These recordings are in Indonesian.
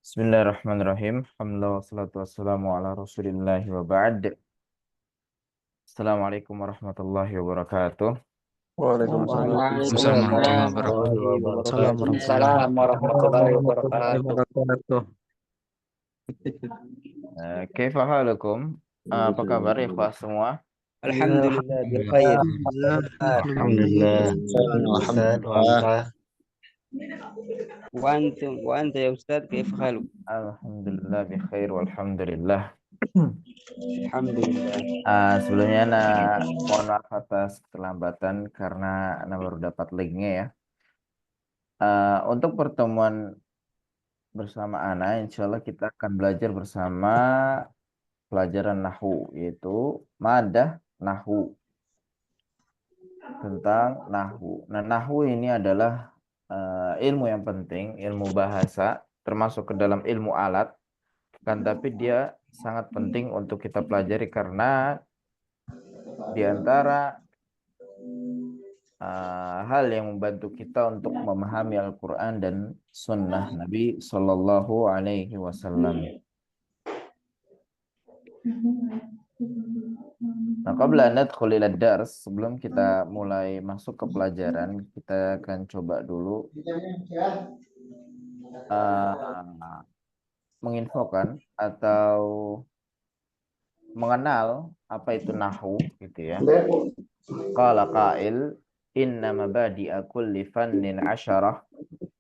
Bismillahirrahmanirrahim. Alhamdulillah wassalatu wassalamu ala Rasulillahi wa ba'd. Assalamualaikum warahmatullahi wabarakatuh. Waalaikumsalam Waalaikumsalam warahmatullahi warahmatullahi wabarakatuh. wabarakatuh. Assalamualaikum warahmatullahi wabarakatuh. Wabarakatuh. Kaifa halukum? Apa kabar ikhwah semua? Alhamdulillah bi khair. Alhamdulillah. Alhamdulillah. Wa anta ya Ustaz, kaifa haluk? Alhamdulillah bi khair walhamdulillah. Alhamdulillah. Sebelumnya mohon maaf atas keterlambatan karena baru dapat linknya ya. Untuk pertemuan bersama insya Allah kita akan belajar bersama pelajaran Nahwu, yaitu madah Nahwu, tentang Nahwu. Nah, Nahwu ini adalah ilmu yang penting, ilmu bahasa, termasuk ke dalam ilmu alat, kan, tapi dia sangat penting untuk kita pelajari karena di antara hal yang membantu kita untuk memahami Al-Quran dan Sunnah Nabi Sallallahu Alaihi Wasallam. Nah, qabla nadkhul ila dars, sebelum kita mulai masuk ke pelajaran, kita akan coba dulu menginfokan atau mengenal apa itu nahwu, gitu ya. Qala qail inna mabadi'a kulli fannin 'asyarah.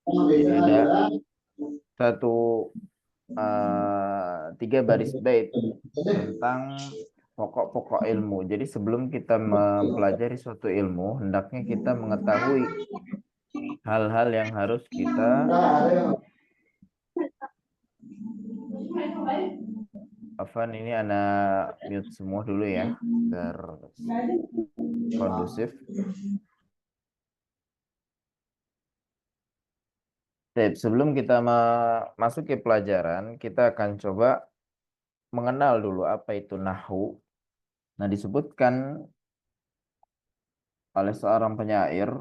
Jadi ada satu 3 baris bait tentang pokok-pokok ilmu. Jadi sebelum kita mempelajari suatu ilmu, hendaknya kita mengetahui hal-hal yang harus kita Afan, ini anak mute semua dulu ya, biar kondusif. Sebelum kita masuk ke pelajaran, kita akan coba mengenal dulu apa itu nahwu. Nah, disebutkan oleh seorang penyair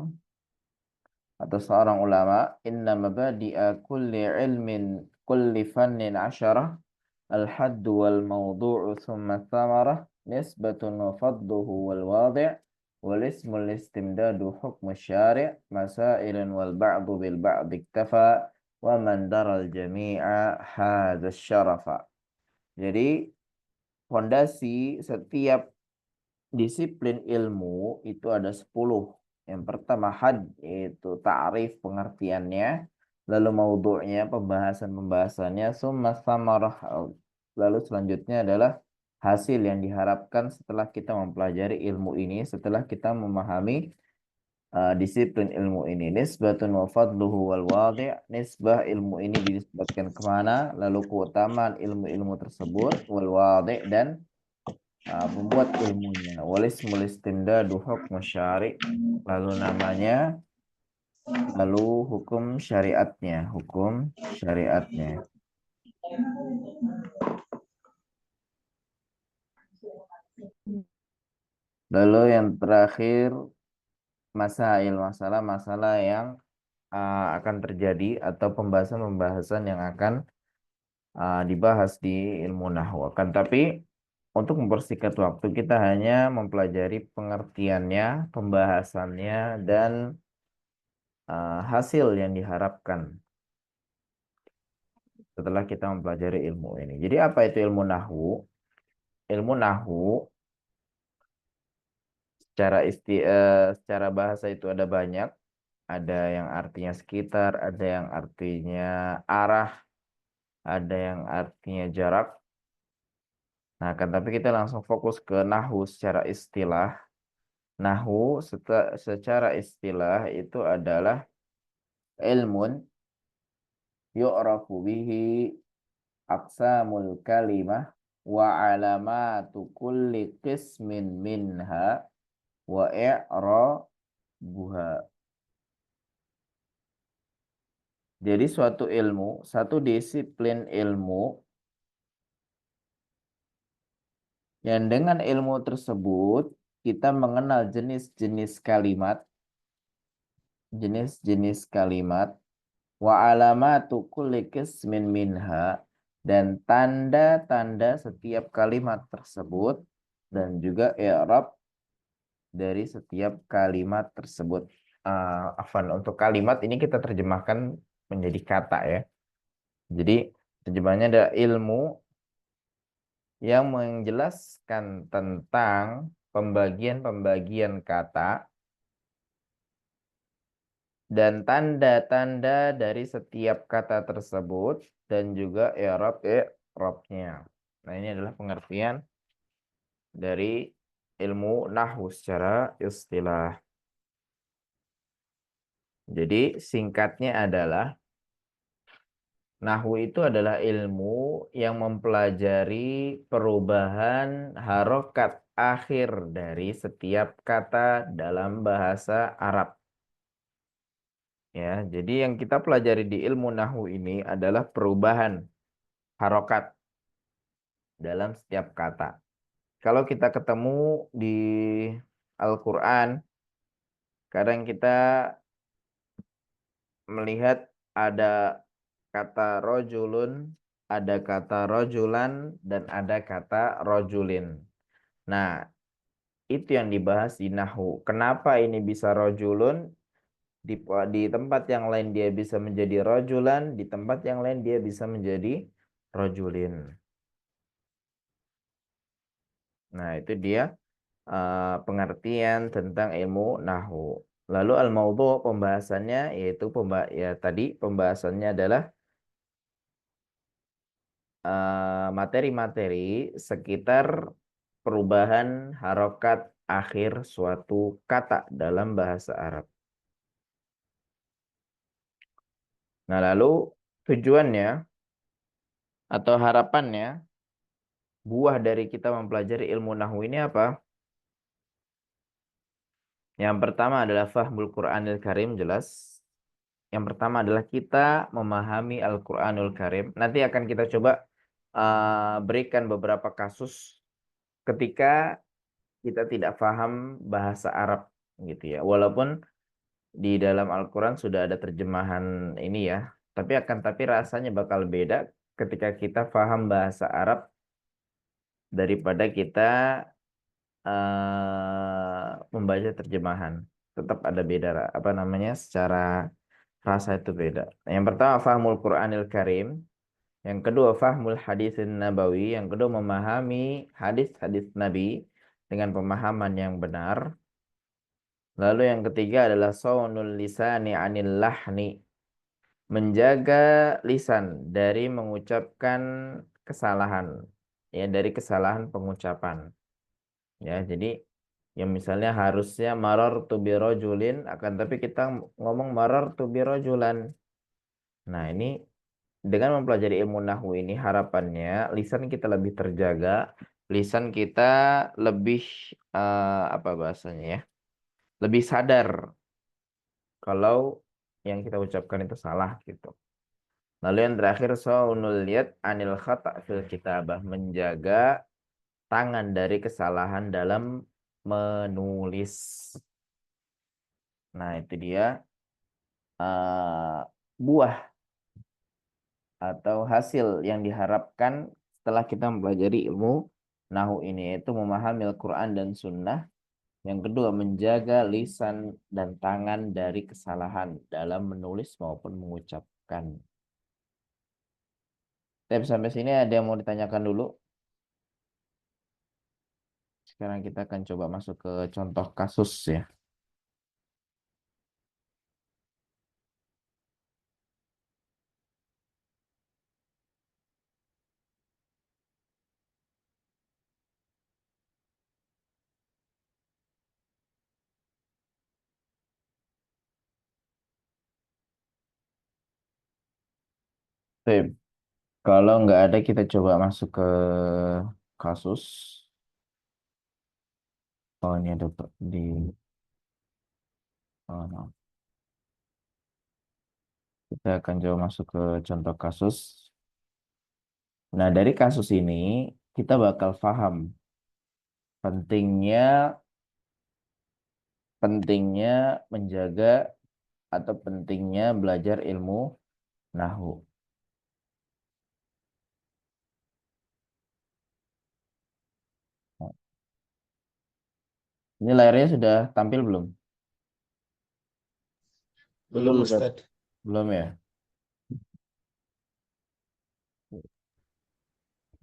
atau seorang ulama, inna mabadi'a kulli ilmin kulli fannin 'asyarah al-haddu wal mawdu'u thumma thamarah nisbatun wa fadduhu wal wadi' wal ismul istimdadu hukmu syari' masailan wal ba'du bil ba'd iktafa wa man daral jami'a hadha syarafa. Jadi fondasi setiap disiplin ilmu itu ada 10. Yang pertama had, yaitu ta'rif, pengertiannya, lalu maudhu'nya, pembahasannya, summa samarah, lalu selanjutnya adalah hasil yang diharapkan setelah kita mempelajari ilmu ini, setelah kita memahami disiplin ilmu ini. Nisbatun wa fadluhu wal wadi', nisbah ilmu ini dinisbatkan kemana, lalu keutamaan ilmu-ilmu tersebut, wal wadi' dan pembuat ilmunya. Walismul istimdadu hukmu syari', lalu namanya, lalu hukum syariatnya. Lalu yang terakhir, masalah yang akan terjadi atau pembahasan yang akan dibahas di ilmu nahwu. Kan tapi untuk mempersingkat waktu, kita hanya mempelajari pengertiannya, pembahasannya, dan hasil yang diharapkan setelah kita mempelajari ilmu ini. Jadi apa itu ilmu nahwu? Ilmu nahwu secara bahasa itu ada banyak. Ada yang artinya sekitar, ada yang artinya arah, ada yang artinya jarak. Nah, kan tapi kita langsung fokus ke nahwu secara istilah. Nahwu secara istilah itu adalah ilmun yu'rafu bihi aqsamul kalimah wa alamatu kulli qismin minha wa i'rabuha. Jadi suatu ilmu, satu disiplin ilmu yang dengan ilmu tersebut kita mengenal jenis-jenis kalimat Wa alamatu kulli qismin minha, dan tanda-tanda setiap kalimat tersebut, dan juga i'rab dari setiap kalimat tersebut. Afwan, untuk kalimat ini kita terjemahkan menjadi kata ya. Jadi terjemahnya ada ilmu yang menjelaskan tentang pembagian-pembagian kata dan tanda-tanda dari setiap kata tersebut dan juga i'rabnya. Nah, ini adalah pengertian dari ilmu nahwu secara istilah. Jadi singkatnya adalah nahwu itu adalah ilmu yang mempelajari perubahan harokat akhir dari setiap kata dalam bahasa Arab. Ya, jadi yang kita pelajari di ilmu nahwu ini adalah perubahan harokat dalam setiap kata. Kalau kita ketemu di Al-Quran, kadang kita melihat ada kata rojulun, ada kata rojulan, dan ada kata rojulin. Nah, itu yang dibahas di nahwu. Kenapa ini bisa rojulun? Di tempat yang lain dia bisa menjadi rojulan, di tempat yang lain dia bisa menjadi rojulin. Nah, itu dia pengertian tentang ilmu nahwu. Lalu al-maudhu pembahasannya yaitu ya tadi pembahasannya adalah materi-materi sekitar perubahan harokat akhir suatu kata dalam bahasa Arab. Nah, lalu tujuannya atau harapannya buah dari kita mempelajari ilmu nahwu ini apa? Yang pertama adalah fahmul Qur'anil Karim, jelas. Yang pertama adalah kita memahami Al-Qur'anul Karim. Nanti akan kita coba berikan beberapa kasus ketika kita tidak paham bahasa Arab gitu ya. Walaupun di dalam Al-Qur'an sudah ada terjemahan ini ya, tapi rasanya bakal beda ketika kita paham bahasa Arab daripada kita membaca terjemahan. Tetap ada beda apa namanya secara rasa itu beda. Yang pertama fahmul Qur'anil Karim, yang kedua fahmul hadisin nabawi, yang kedua memahami hadis-hadis Nabi dengan pemahaman yang benar. Lalu yang ketiga adalah saunul lisani anil lahni, menjaga lisan dari mengucapkan kesalahan, ya dari kesalahan pengucapan. Ya, jadi yang misalnya harusnya marartu birajulin akan tapi kita ngomong marartu birajulan. Nah, ini dengan mempelajari ilmu nahwu ini harapannya lisan kita lebih terjaga, lisan kita lebih apa bahasanya ya? Lebih sadar kalau yang kita ucapkan itu salah gitu. Lalu yang terakhir saunul yad anil khata' fil kitabah, menjaga tangan dari kesalahan dalam menulis. Nah, itu dia buah atau hasil yang diharapkan setelah kita mempelajari ilmu nahwu ini, yaitu memahami Al-Quran dan Sunnah. Yang kedua, menjaga lisan dan tangan dari kesalahan dalam menulis maupun mengucapkan. Tapi sampai sini ada yang mau ditanyakan dulu? Sekarang kita akan coba masuk ke contoh kasus ya. Baik. Kalau nggak ada, kita coba masuk ke kasus. Oh, ini ada di... Oh, no. Kita akan coba masuk ke contoh kasus. Nah, dari kasus ini, kita bakal paham pentingnya pentingnya menjaga atau pentingnya belajar ilmu Nahu. Ini layarnya sudah tampil belum? Belum Ustaz. Belum ya?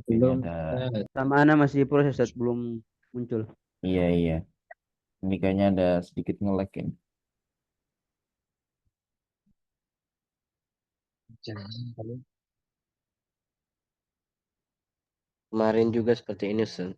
Ini Belum. ada. Sama Ana masih proses, Ustaz, belum muncul. Iya, iya. Ini kayaknya ada sedikit nge-lag ini. Kemarin juga seperti ini Ustaz.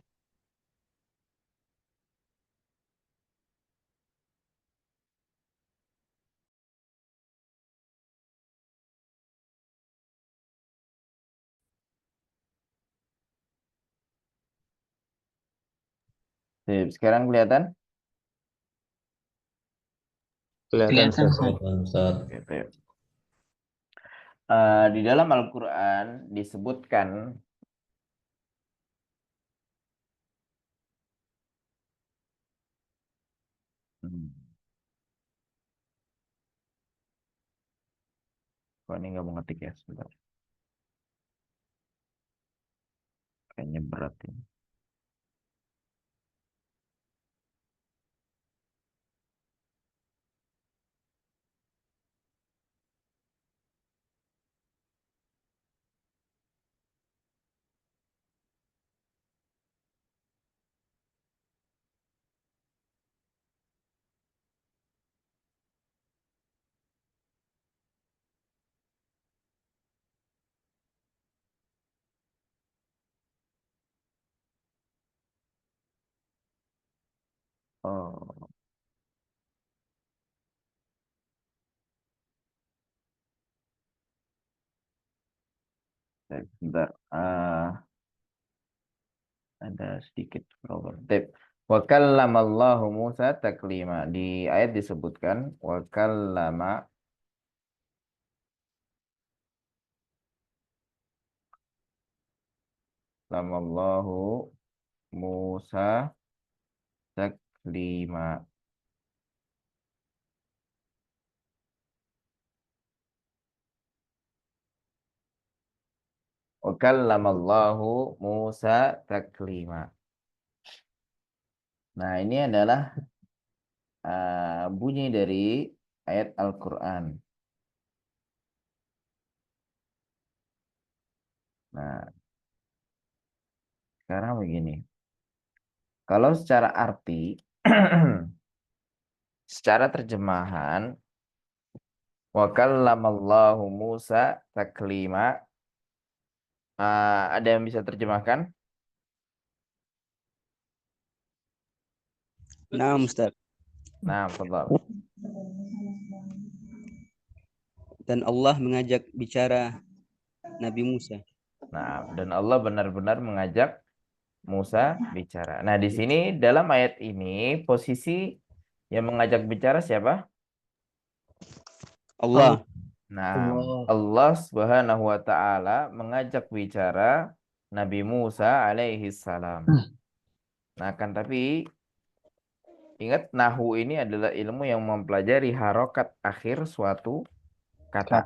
Sip, sekarang kelihatan? Kelihatan Ustaz. Oke, baik. Di dalam Al-Quran disebutkan hmm, kok ini nggak mau ngetik ya sebentar. Kayaknya berat ini. Oh, sebentar. Ada sedikit problem. Tip. Wa kallamallahu Musa taklima. Di ayat disebutkan wa kallama lamallahu Musa taklima. Wa kallamallahu Musa taklima. Nah, ini adalah bunyi dari ayat Al-Quran. Nah, sekarang begini. Kalau secara arti, secara terjemahan, wa kallamallahu Musa taklima. Ada yang bisa terjemahkan? Nah, Ustaz. Nah, fadhal. Dan Allah mengajak bicara Nabi Musa. Nah, dan Allah benar-benar mengajak Musa bicara. Nah, di sini dalam ayat ini posisi yang mengajak bicara siapa? Allah. Nah, Allah Subhanahu wa taala mengajak bicara Nabi Musa alaihi salam. Nah, kan tapi ingat nahu ini adalah ilmu yang mempelajari harokat akhir suatu kata.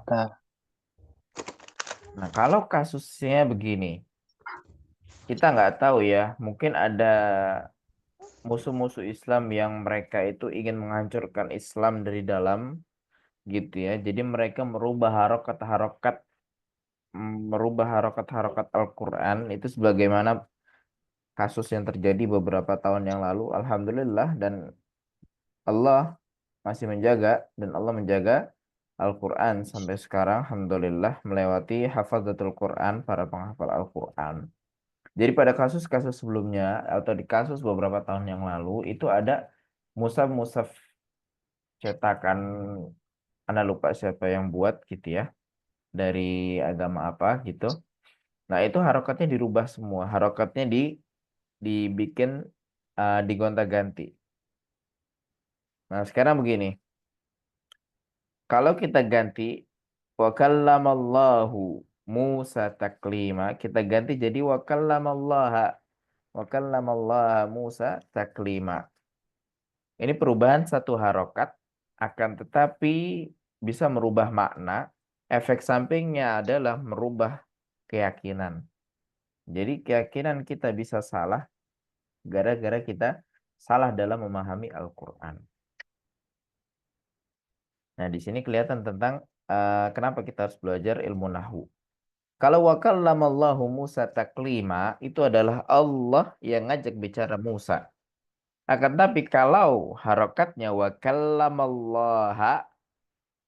Nah, kalau kasusnya begini, kita nggak tahu ya, mungkin ada musuh-musuh Islam yang mereka itu ingin menghancurkan Islam dari dalam, gitu ya. Jadi mereka merubah harokat-harokat Al-Quran itu sebagaimana kasus yang terjadi beberapa tahun yang lalu. Alhamdulillah dan Allah masih menjaga dan Allah menjaga Al-Quran sampai sekarang. Alhamdulillah melewati hafazatul Quran, para penghafal Al-Quran. Jadi pada kasus-kasus sebelumnya atau di kasus beberapa tahun yang lalu itu ada musaf-musaf cetakan, Anda lupa siapa yang buat gitu ya, dari agama apa gitu. Nah itu harokatnya dirubah semua, harokatnya dibikin digonta-ganti. Nah sekarang begini, kalau kita ganti wa kallamallahu Musa taklima, kita ganti jadi wa kallamallaha Musa taklima. Ini perubahan satu harokat, akan tetapi bisa merubah makna efek sampingnya adalah merubah keyakinan. Jadi keyakinan kita bisa salah gara-gara kita salah dalam memahami Al-Quran. Nah, di sini kelihatan tentang kenapa kita harus belajar ilmu nahwu. Kalau wa kallamallahu Musa taklima, itu adalah Allah yang ngajak bicara Musa. Akan tapi kalau harokatnya wa kallamallaha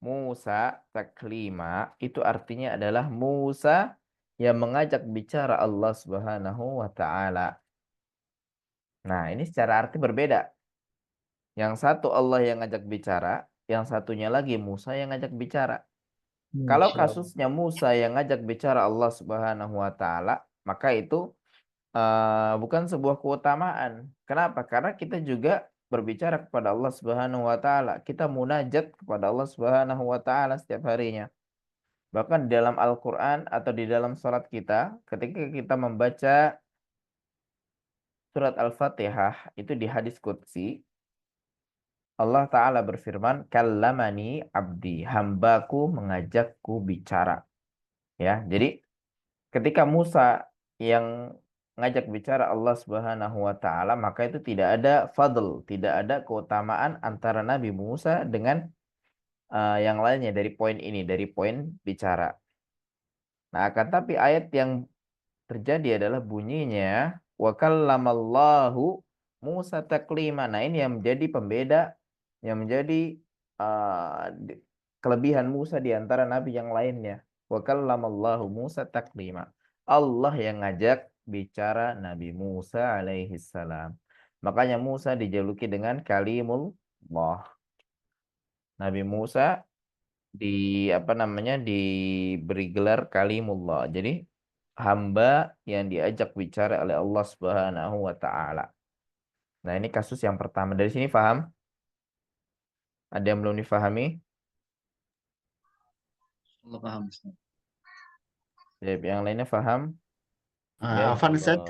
Musa taklima, itu artinya adalah Musa yang mengajak bicara Allah Subhanahu wa taala. Nah, ini secara arti berbeda. Yang satu Allah yang ngajak bicara, yang satunya lagi Musa yang ngajak bicara. Kalau Masya Allah. kasusnya Musa yang ngajak bicara Allah Subhanahu wa taala, maka itu bukan sebuah keutamaan. Kenapa? Karena kita juga berbicara kepada Allah Subhanahu wa taala. Kita munajat kepada Allah Subhanahu wa taala setiap harinya. Bahkan di dalam Al-Qur'an atau di dalam salat kita, ketika kita membaca surat Al-Fatihah itu di hadis qudsi, Allah taala berfirman, "Kallamani abdi, hambaku mengajakku bicara." Ya, jadi ketika Musa yang ngajak bicara Allah Subhanahu wa taala, maka itu tidak ada fadl, tidak ada keutamaan antara Nabi Musa dengan yang lainnya dari poin ini, dari poin bicara. Nah, akan tapi ayat yang terjadi adalah bunyinya wa kallamallahu Musa taklima. Nah, ini yang menjadi pembeda, yang menjadi kelebihan Musa di antara nabi yang lainnya. Wa kallamallahu Musa taklima. Allah yang ngajak bicara Nabi Musa alaihi salam. Makanya Musa dijuluki dengan kalimullah. Nabi Musa diberi gelar kalimullah. Jadi hamba yang diajak bicara oleh Allah Subhanahu wa taala. Nah, ini kasus yang pertama. Dari sini paham? Ada yang belum difahami? Allah paham, Ustaz. Yang lainnya paham? Afan, Ustaz.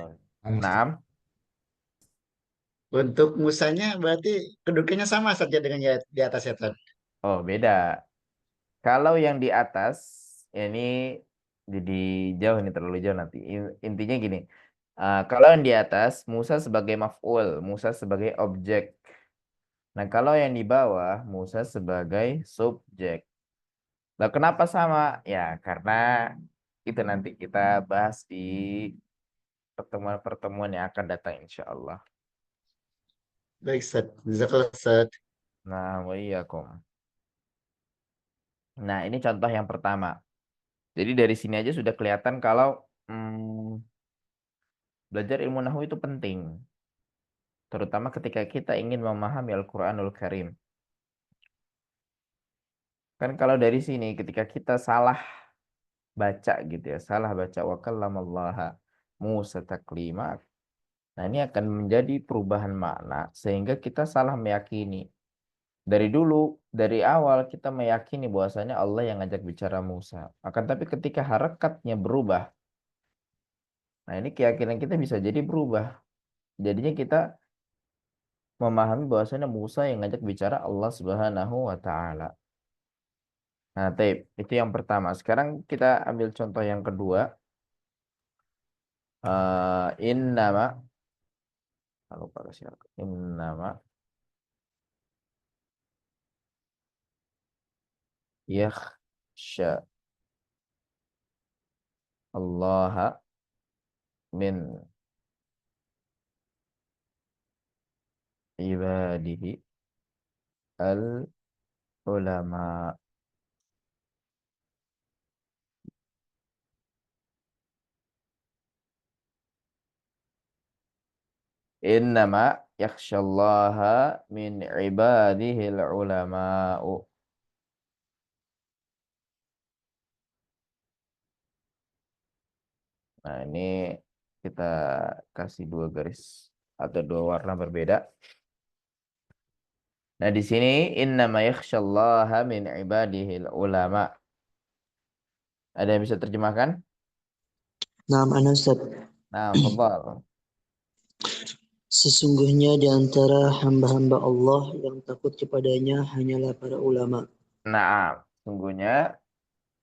Naam. Untuk Musanya berarti kedudukannya sama saja dengan di atas ya, Ustaz. Oh, beda. Kalau yang di atas, ya ini jadi jauh, ini terlalu jauh nanti. Intinya gini, kalau yang di atas, Musa sebagai maf'ul, Musa sebagai objek. Nah, kalau yang di bawah, Musa sebagai subjek. Nah, kenapa sama? Ya, karena itu nanti kita bahas di pertemuan-pertemuan yang akan datang, insya Allah. Baik, Ustaz. Jazakallah, Ustaz. Nah, wa iyyakum. Nah, ini contoh yang pertama. Jadi dari sini aja sudah kelihatan kalau belajar ilmu nahwu itu penting. Terutama ketika kita ingin memahami Al-Quranul Karim. Kan kalau dari sini ketika kita salah baca gitu ya, salah baca wa kallamallaha Musa taklima. Nah, ini akan menjadi perubahan makna sehingga kita salah meyakini. Dari dulu, dari awal kita meyakini bahwasanya Allah yang ngajak bicara Musa. Akan tapi ketika harakatnya berubah, nah ini keyakinan kita bisa jadi berubah. Jadinya kita memahami bahwasanya Musa yang ngajak bicara Allah Subhanahu wa taala. Nah, itu yang pertama. Sekarang kita ambil contoh yang kedua. Innama yakhsha Allah min ibadihi al-ulama. Innama yakhshallaha min ibadihi al-ulama'u. Nah, ini kita kasih dua garis atau dua warna berbeda. Nah, di sini innama yakhshallaha min ibadihi al-ulama. Ada yang bisa terjemahkan? Naam, ana Ustaz. Nah, fadhal. Sesungguhnya di antara hamba-hamba Allah yang takut kepadanya hanyalah para ulama. Nah, sungguhnya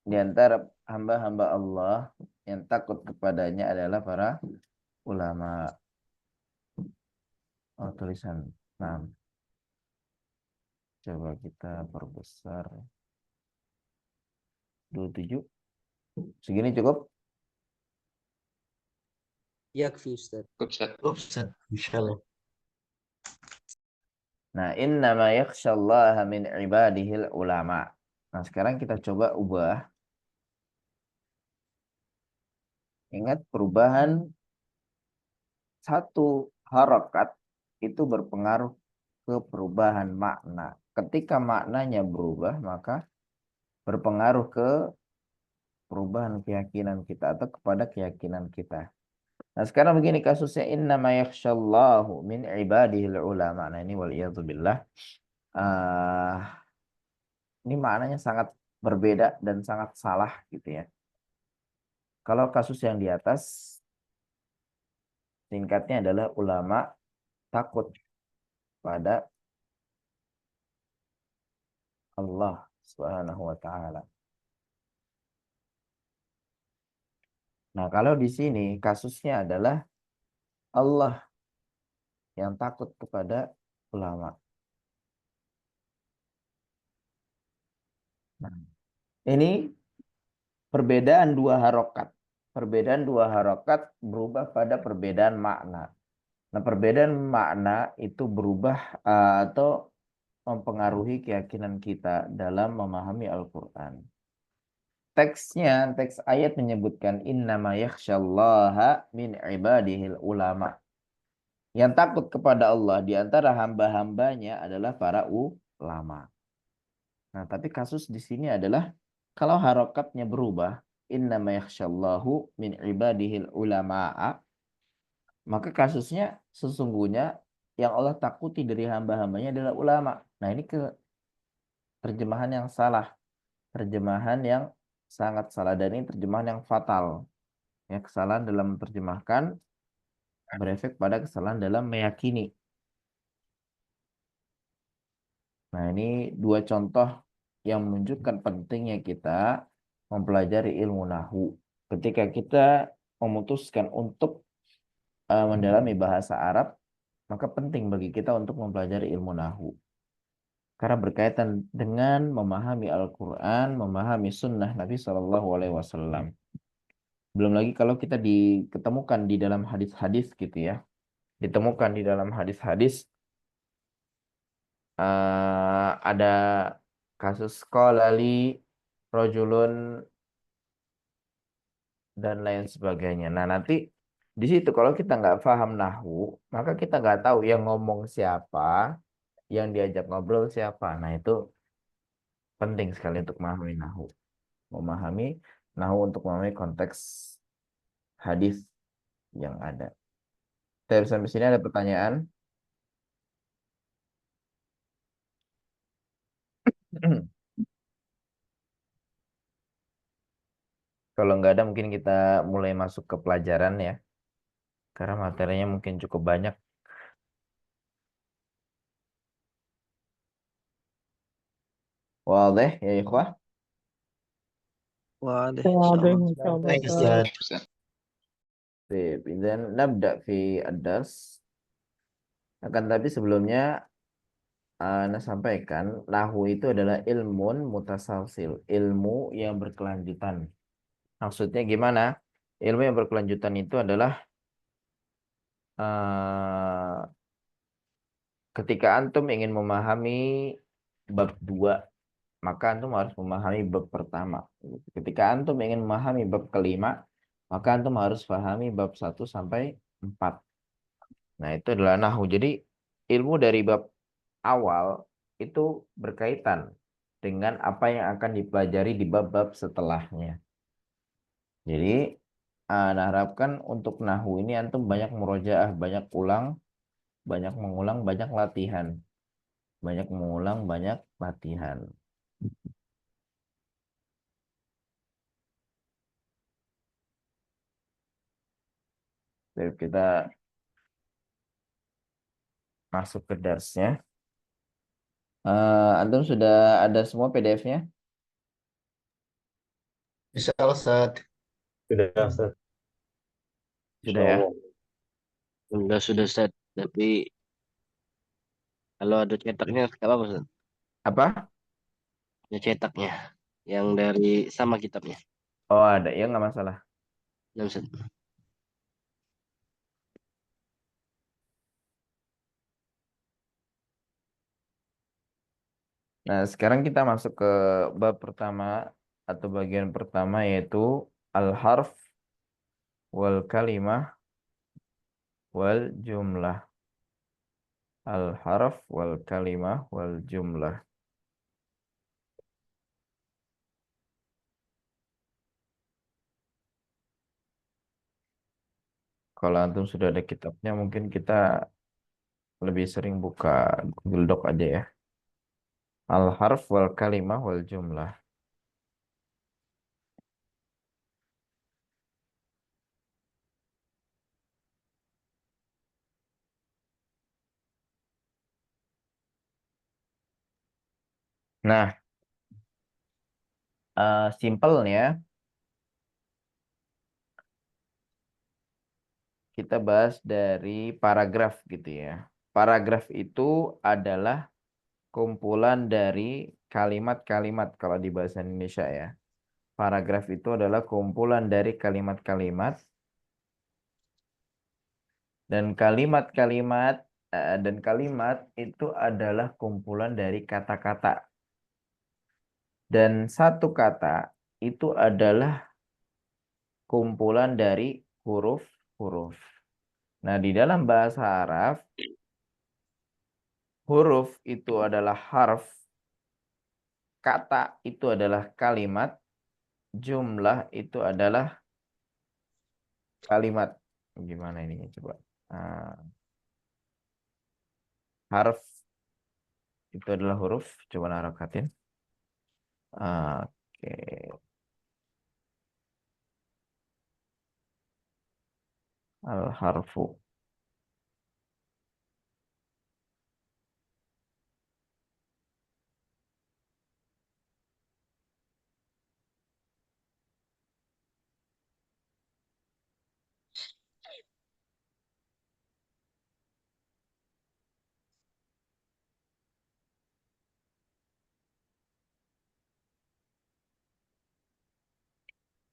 di antara hamba-hamba Allah yang takut kepadanya adalah para ulama. Oh, tulisan. Nah, coba kita perbesar. 27. Segini cukup? Yakfi Ustaz. Ustaz, insyaallah. Nah, innama yakhshallaha min ibadihil ulama. Nah, sekarang kita coba ubah. Ingat perubahan satu harokat itu berpengaruh ke perubahan makna. Ketika maknanya berubah, maka berpengaruh ke perubahan keyakinan kita atau kepada keyakinan kita. Nah, sekarang begini kasusnya innama yakhshallahu min ibadihil ulama. Nah, ini waliyadzubillah. Ini maknanya sangat berbeda dan sangat salah gitu ya. Kalau kasus yang di atas singkatnya adalah ulama takut pada Allah Subhanahu wa taala. Nah, kalau di sini kasusnya adalah Allah yang takut kepada ulama. Nah, ini perbedaan dua harokat. Perbedaan dua harokat berubah pada perbedaan makna. Nah, perbedaan makna itu berubah atau mempengaruhi keyakinan kita dalam memahami Al-Quran. Teksnya, teks ayat menyebutkan innama yakhsyallaha min ibadihil ulama. Yang takut kepada Allah di antara hamba-hambanya adalah para ulama. Nah, tapi kasus di sini adalah kalau harokatnya berubah, innama yakhsyallahu min ibadihil ulama'a, maka kasusnya sesungguhnya yang Allah takuti dari hamba-hambanya adalah ulama. Nah, ini terjemahan yang salah. Terjemahan yang sangat salah dan ini terjemahan yang fatal. Ya, kesalahan dalam menerjemahkan berefek pada kesalahan dalam meyakini. Nah, ini dua contoh yang menunjukkan pentingnya kita mempelajari ilmu nahwu. Ketika kita memutuskan untuk mendalami bahasa Arab, maka penting bagi kita untuk mempelajari ilmu nahwu. Karena berkaitan dengan memahami Al-Quran, memahami sunnah Nabi SAW. Belum lagi kalau kita diketemukan di dalam hadis-hadis gitu ya. Ditemukan di dalam hadis-hadis ada kasus qalali rojulun dan lain sebagainya. Nah, nanti di situ kalau kita nggak paham nahwu, maka kita nggak tahu yang ngomong siapa, yang diajak ngobrol siapa. Nah, itu penting sekali untuk memahami nahwu. Memahami nahwu untuk memahami konteks hadis yang ada. Terus sampai sini ada pertanyaan? Kalau nggak ada mungkin kita mulai masuk ke pelajaran ya. Karena materinya mungkin cukup banyak. Wadih ya ikhwah. Wadah, واضح insyaallah. إن شاء الله Baik, تعالى. Ustaz. Dan nabda fi ad-dars. Akan tapi sebelumnya Ana sampaikan nahwu itu adalah ilmun mutasalsil, ilmu yang berkelanjutan. Maksudnya gimana? Ilmu yang berkelanjutan itu adalah ketika antum ingin memahami bab 2, maka antum harus memahami bab pertama. Ketika antum ingin memahami bab kelima, maka antum harus pahami bab 1 sampai 4. Nah, itu adalah nahwu. Jadi, ilmu dari bab awal itu berkaitan dengan apa yang akan dipelajari di bab-bab setelahnya. Jadi, Ana harapkan untuk nahwu ini antum banyak murojaah, banyak ulang, banyak mengulang, banyak latihan. Banyak mengulang, banyak latihan. Jadi kita masuk ke darsnya. Antum sudah ada semua PDF-nya? Bisa Ustaz. Sudah, Ustaz. Sudah ya? Sudah, Ustaz. Tapi kalau ada cetaknya, nggak apa-apa, Ustaz. Apa? Ada cetaknya. Yang dari sama kitabnya. Oh ada, ya nggak masalah. Ya, Ustaz. Nah, sekarang kita masuk ke bab pertama atau bagian pertama yaitu al-harf wal kalimah wal jumlah. Al-harf wal kalimah wal jumlah. Kalau antum sudah ada kitabnya, mungkin kita lebih sering buka Google Doc aja ya. Al-harf wal kalimah wal jumlah. Nah, simpelnya kita bahas dari paragraf gitu ya. Paragraf itu adalah kumpulan dari kalimat-kalimat kalau di bahasa Indonesia ya. Paragraf itu adalah kumpulan dari kalimat-kalimat dan kalimat itu adalah kumpulan dari kata-kata. Dan satu kata itu adalah kumpulan dari huruf-huruf. Nah, di dalam bahasa Arab, huruf itu adalah harf, kata itu adalah kalimat, jumlah itu adalah kalimat. Gimana ini coba? Ah, harf itu adalah huruf. Coba harakatin. Oke. Al-harfu.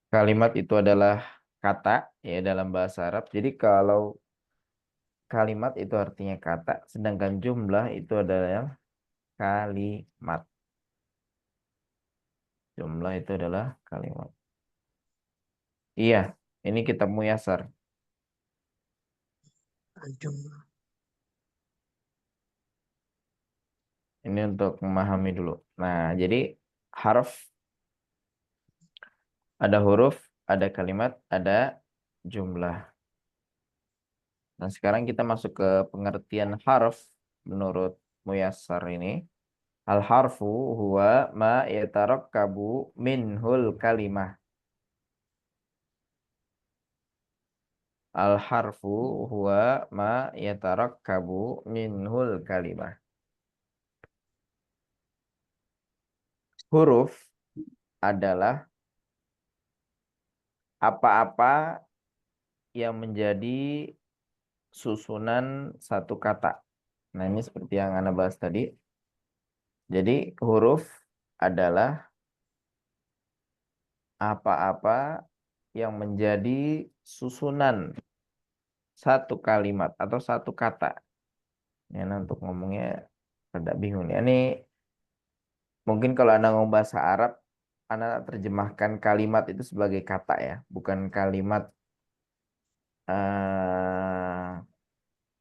Kalimat itu adalah kata ya dalam bahasa Arab. Jadi kalau kalimat itu artinya kata, sedangkan jumlah itu adalah kalimat. Jumlah itu adalah kalimat. Iya, ini kitab Muyasar. Al-jumlah. Ini untuk memahami dulu. Nah, jadi harf, ada huruf, ada kalimat, ada jumlah. Nah, sekarang kita masuk ke pengertian harf menurut Muyassar ini. Al-harfu huwa ma yatarakkabu minhul kalimah. Al-harfu huwa ma yatarakkabu minhul kalimah. Huruf adalah apa-apa yang menjadi susunan satu kata. Nah, ini seperti yang Anda bahas tadi. Jadi, huruf adalah apa-apa yang menjadi susunan satu kalimat atau satu kata. Ya, nah, untuk ngomongnya rada bingung ya. Ini mungkin kalau Anda ngomong bahasa Arab, Anda terjemahkan kalimat itu sebagai kata ya, bukan kalimat eh,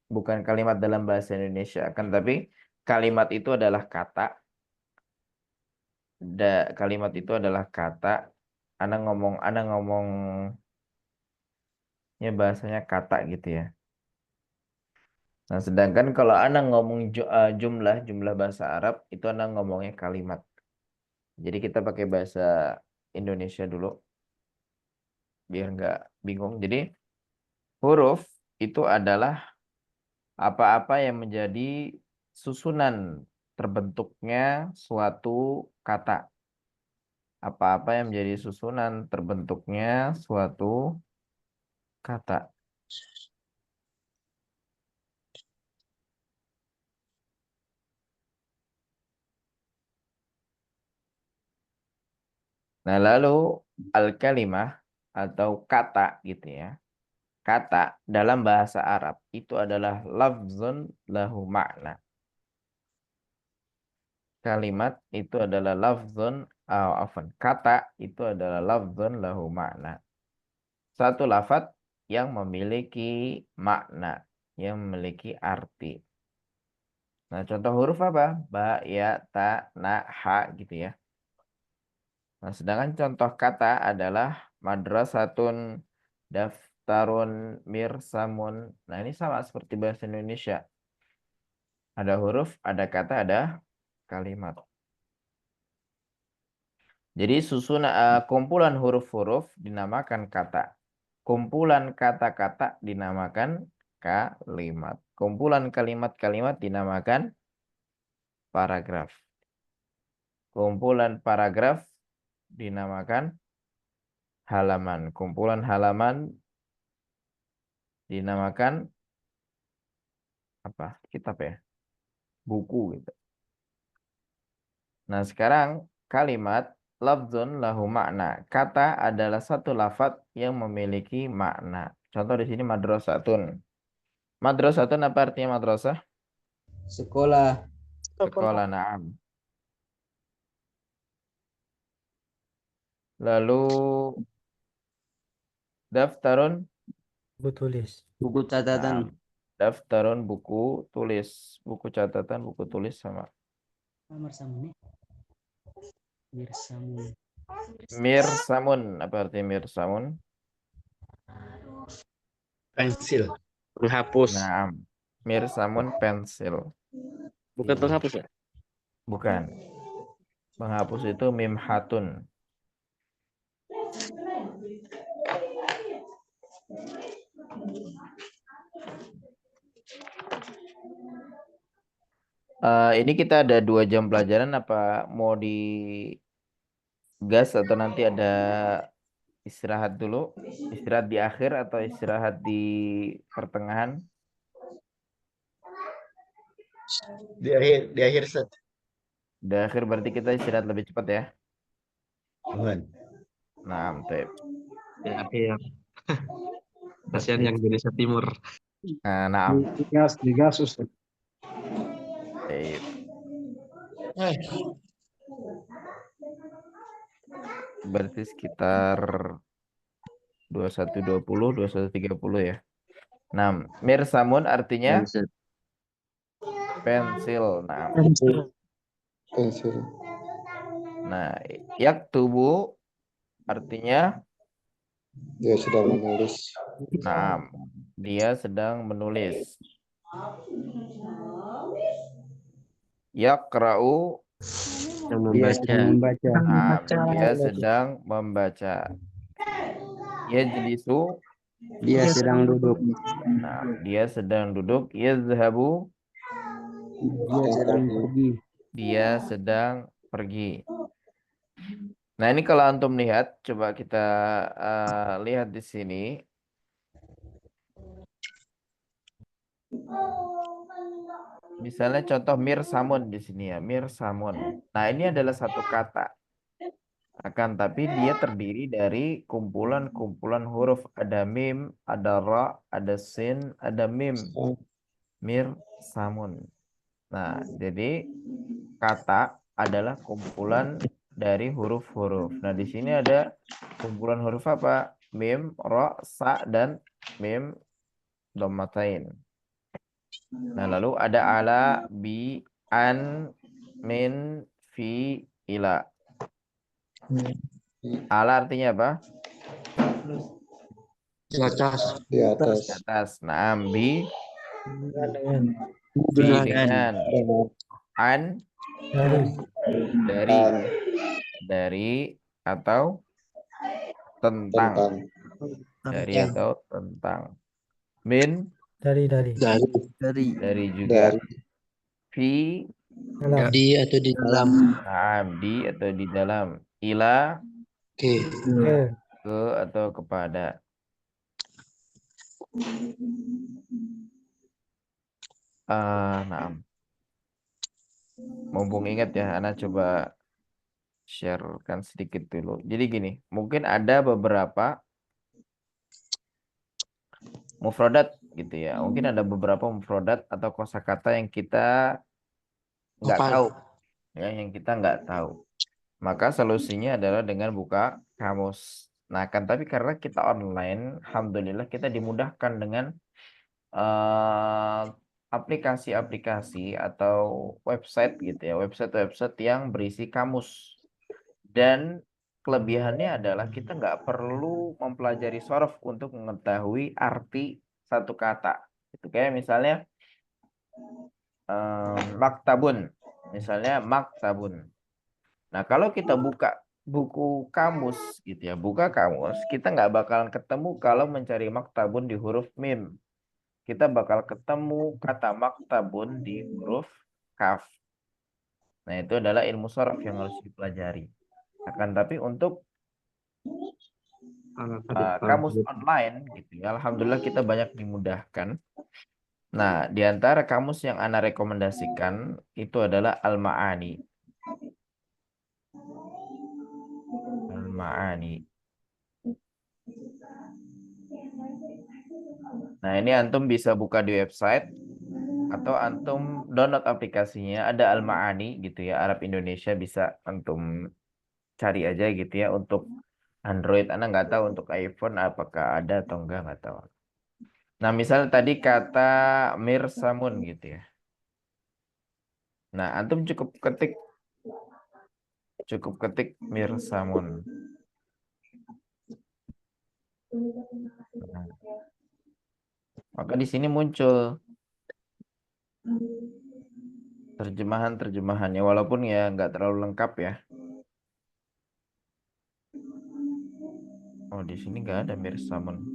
bukan kalimat dalam bahasa Indonesia kan, tapi kalimat itu adalah kata. Kalimat itu adalah kata. Anda ngomongnya bahasanya kata gitu ya. Nah, sedangkan kalau Anda ngomong jumlah bahasa Arab itu Anda ngomongnya kalimat. Jadi kita pakai bahasa Indonesia dulu biar nggak bingung. Jadi huruf itu adalah apa-apa yang menjadi susunan terbentuknya suatu kata Apa-apa yang menjadi susunan terbentuknya suatu kata. Nah, lalu al-kalimah atau kata gitu ya. Kata dalam bahasa Arab itu adalah lafzun lahu makna. Kalimat itu adalah lafzun, kata itu adalah lafzun lahu makna. Satu lafaz yang memiliki makna, yang memiliki arti. Nah, contoh huruf apa? Ba, ya, ta, na, ha gitu ya. Nah, sedangkan contoh kata adalah madrasatun, daftarun, mirsamun. Nah, ini sama seperti bahasa Indonesia. Ada huruf, ada kata, ada kalimat. Jadi kumpulan huruf-huruf dinamakan kata. Kumpulan kata-kata dinamakan kalimat. Kumpulan kalimat-kalimat dinamakan paragraf. Kumpulan paragraf dinamakan halaman. Kumpulan halaman dinamakan apa? Kitab ya. Buku gitu. Nah, sekarang kalimat lafzun lahu makna. Kata adalah satu lafaz yang memiliki makna. Contoh di sini madrasatun. Madrasatun apa artinya madrasah? Sekolah. Sekolah, na'am. Lalu daftarun, Buku tulis. Buku catatan. na'am. Daftarun buku tulis. Buku catatan, buku tulis sama. Mirsamun, apa artinya mirsamun? Pensil. Penghapus. Na'am. Mirsamun pensil. Bukan penghapus ya? Bukan. Penghapus itu mimhatun. Ini kita ada 2 jam pelajaran, apa mau digas atau nanti ada istirahat dulu? Istirahat di akhir atau istirahat di pertengahan? Di akhir set. Di akhir berarti kita istirahat lebih cepat ya. Mohon. Nah, tep. Ya, akhir. Kasihan yang Indonesia Timur. Nah, Digas Ustaz. tep. Berarti sekitar 21.20, 21.30 ya. Nah, mirsamun artinya pensil. Nah, Pensil. nah, yaktubu artinya Dia sedang menulis. nah, dia sedang menulis. Yaqra'u, Yang membaca. nah, dia sedang membaca. Yajlisu, Dia sedang duduk. nah, dia sedang duduk. Yazhabu, Dia sedang pergi. dia sedang pergi. Nah, ini kalau antum lihat, coba kita lihat di sini. Misalnya contoh mirsamun di sini ya, mirsamun. Nah, ini adalah satu kata. Akan tapi dia terdiri dari kumpulan-kumpulan huruf. Ada mim, ada ra, ada sin, ada mim. Mirsamun. Nah, jadi kata adalah kumpulan dari huruf-huruf. Nah, di sini ada kumpulan huruf apa? Mim, ra, sa, dan mim dhammatain. Nah, lalu ada ala, bi, an, min, fi, ila. Ala artinya apa? Di atas. Di atas. Di atas. Nah, bi, Dengan. dengan. An, dari atau tentang. Dari atau tentang. Min, Dari. dari juga. Fi, Di atau di dalam. nah, di atau di dalam. ila, Oke. ke atau kepada. Nah, mumpung ingat ya, Ana coba sharekan sedikit dulu. Jadi gini, mungkin ada beberapa mufradat gitu ya. Mungkin ada beberapa mufradat atau kosakata yang kita nggak Hafal. tahu, ya, yang kita nggak tahu. Maka solusinya adalah dengan buka kamus. Nah, kan tapi karena kita online, alhamdulillah kita dimudahkan dengan aplikasi-aplikasi atau website gitu ya, website-website yang berisi kamus. Dan kelebihannya adalah kita nggak perlu mempelajari sorof untuk mengetahui arti satu kata. Itu kayak misalnya maktabun, misalnya maktabun. Nah, kalau kita buka buku kamus gitu ya, buka kamus, kita nggak bakalan ketemu kalau mencari maktabun di huruf mim. Kita bakal ketemu kata maktabun di huruf kaf. Nah, itu adalah ilmu sorof yang harus dipelajari. Akan tapi untuk kamus online gitu ya, alhamdulillah kita banyak dimudahkan. Nah, di antara kamus yang Ana rekomendasikan itu adalah Al-Ma'ani. Al-Ma'ani. Nah, ini antum bisa buka di website atau antum download aplikasinya, ada Al-Ma'ani gitu ya, Arab Indonesia, bisa antum cari aja gitu ya. Untuk Android Ana nggak tahu, untuk iPhone apakah ada atau nggak tahu. Nah, misal tadi kata mirsamun gitu ya. Nah, antum cukup ketik mirsamun. Nah, maka di sini muncul terjemahannya, walaupun ya nggak terlalu lengkap ya. Oh, di sini nggak ada mirsamun.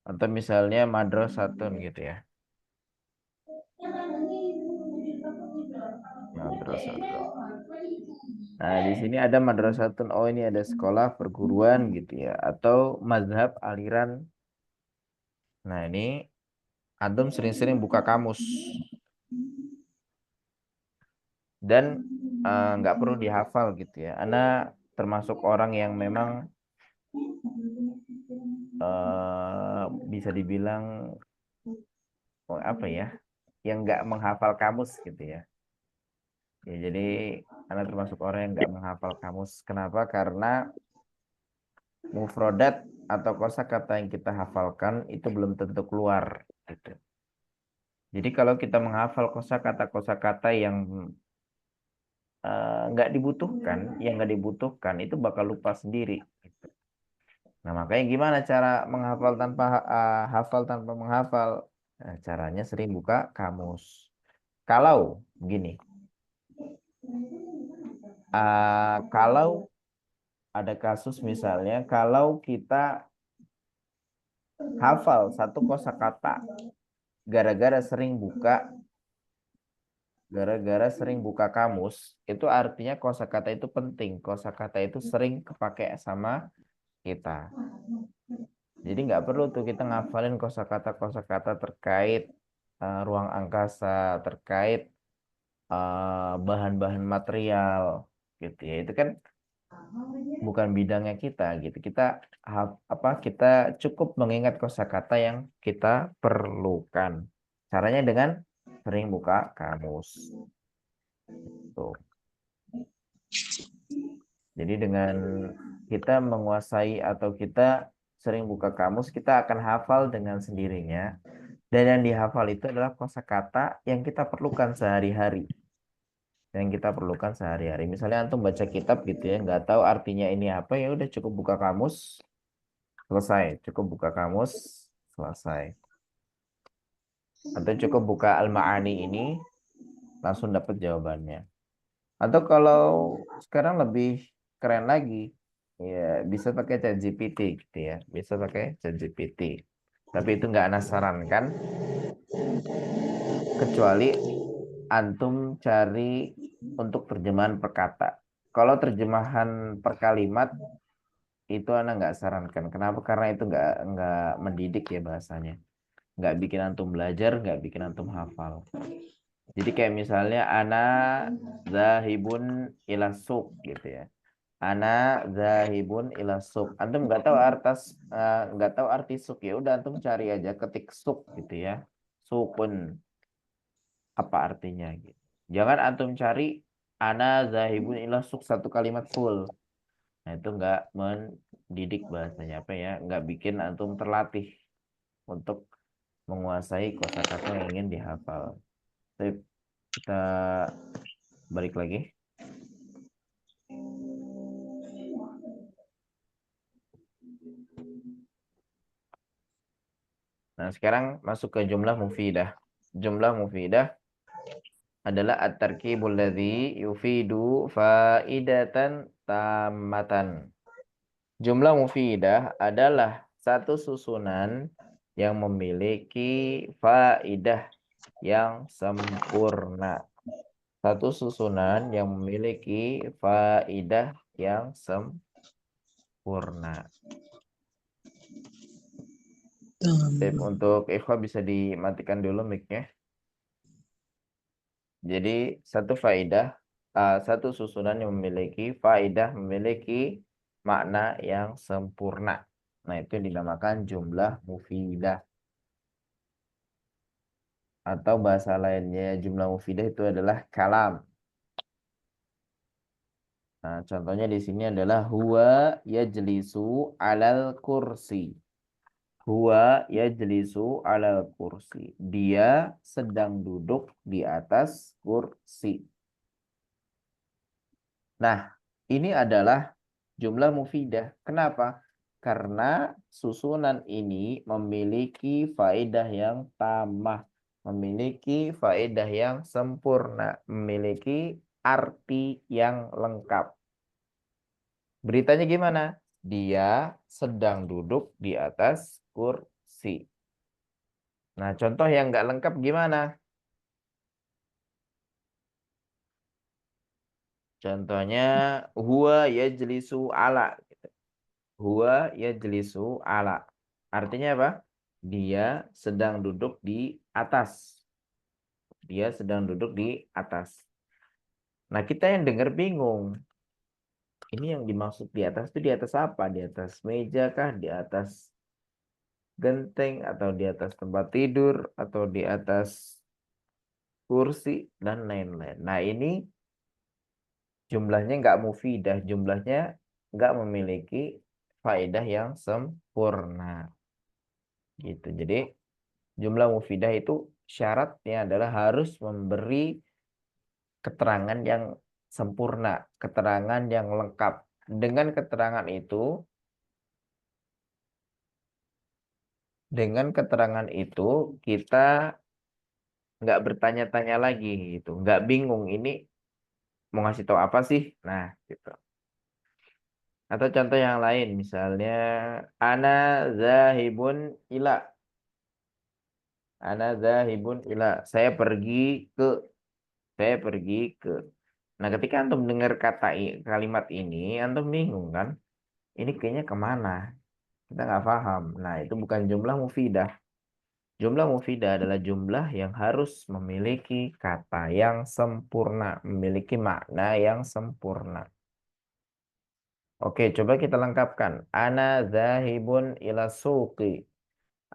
Atau misalnya madrasatun gitu ya. Madrasatun. Nah, di sini ada madrasatun. Oh, ini ada sekolah perguruan gitu ya, atau mazhab aliran. Nah, ini antum sering-sering buka kamus. Dan nggak perlu dihafal gitu ya. Ana termasuk orang yang memang bisa dibilang apa ya, yang nggak menghafal kamus gitu ya. Ya, jadi Ana termasuk orang yang nggak menghafal kamus. Kenapa? Karena mufrodat atau kosakata yang kita hafalkan itu belum tentu keluar gitu. Jadi kalau kita menghafal kosakata yang nggak dibutuhkan itu bakal lupa sendiri gitu. Nah, makanya gimana cara menghafal tanpa hafal tanpa menghafal? Nah, caranya sering buka kamus. Kalau gini, kalau ada kasus misalnya, kalau kita hafal satu kosakata gara-gara sering buka kamus, itu artinya kosakata itu penting. Kosakata itu sering kepake sama kita. Jadi nggak perlu tuh kita ngafalin kosakata terkait ruang angkasa, terkait bahan-bahan material gitu ya. Itu kan bukan bidangnya kita gitu. Kita cukup mengingat kosakata yang kita perlukan. Caranya dengan sering buka kamus. Tuh. Jadi dengan kita menguasai atau kita sering buka kamus, kita akan hafal dengan sendirinya. Dan yang dihafal itu adalah kosakata yang kita perlukan sehari-hari. Misalnya antum baca kitab gitu ya, nggak tahu artinya ini apa, ya udah cukup buka kamus, selesai. Atau cukup buka Al-Ma'ani ini, langsung dapat jawabannya. Atau kalau sekarang lebih keren lagi, ya bisa pakai ChatGPT gitu ya, Tapi itu nggak Ana sarankan, kecuali antum cari untuk terjemahan per kata. kalau terjemahan per kalimat itu Ana nggak sarankan. Kenapa? Karena itu nggak mendidik ya bahasanya. Nggak bikin antum belajar, nggak bikin antum hafal. Jadi kayak misalnya ana zahibun ila suq gitu ya. Ana zahibun ila suq. Antum nggak tahu arti suq ya. Udah antum cari aja ketik suq gitu ya. Suqun apa artinya gitu. Jangan antum cari ana zahibun ila suq satu kalimat full. Nah, itu nggak mendidik bahasanya apa ya, nggak bikin antum terlatih untuk menguasai kosakata yang ingin dihafal. Sip, kita balik lagi. Nah, sekarang masuk ke jumlah mufidah. Jumlah mufidah adalah at-tarkibul ladzi yufidu faidatan tammatan. Jumlah mufidah adalah satu susunan yang memiliki faidah yang sempurna. Satu susunan yang memiliki faidah yang sempurna. Sip, untuk ikhwah bisa dimatikan dulu mic-nya. Jadi satu susunan yang memiliki faidah, memiliki makna yang sempurna. Nah, itu dinamakan jumlah mufidah. Atau bahasa lainnya jumlah mufidah itu adalah kalam. Nah, contohnya di sini adalah huwa yajlisu alal kursi. Huwa yajlisu alal kursi. Dia sedang duduk di atas kursi. Nah, ini adalah jumlah mufidah. Kenapa? Karena susunan ini memiliki faedah yang tamah, memiliki faedah yang sempurna, memiliki arti yang lengkap. Beritanya gimana? Dia sedang duduk di atas kursi. Nah, contoh yang nggak lengkap gimana? Contohnya, huwa yajlisu ala. Huwa yajlisu ala. Artinya apa? Dia sedang duduk di atas. Dia sedang duduk di atas. Nah, kita yang dengar bingung. Ini yang dimaksud di atas itu di atas apa? Di atas meja kah? Di atas genteng? Atau di atas tempat tidur? Atau di atas kursi? Dan lain-lain. Nah, ini jumlahnya nggak mufidah. Jumlahnya nggak memiliki faedah yang sempurna. Gitu. Jadi jumlah mufidah itu syaratnya adalah harus memberi keterangan yang sempurna, keterangan yang lengkap. Dengan keterangan itu kita nggak bertanya-tanya lagi gitu, nggak bingung ini mau ngasih tahu apa sih? Nah, gitu. Atau contoh yang lain, misalnya ana zahibun ila. Ana zahibun ila. Saya pergi ke. Nah, ketika antum dengar kalimat ini, antum bingung kan? Ini kayaknya kemana? Kita nggak paham. Nah, itu bukan jumlah mufidah. Jumlah mufidah adalah jumlah yang harus memiliki kata yang sempurna, memiliki makna yang sempurna. Oke, coba kita lengkapkan. Ana zahibun ila suqi.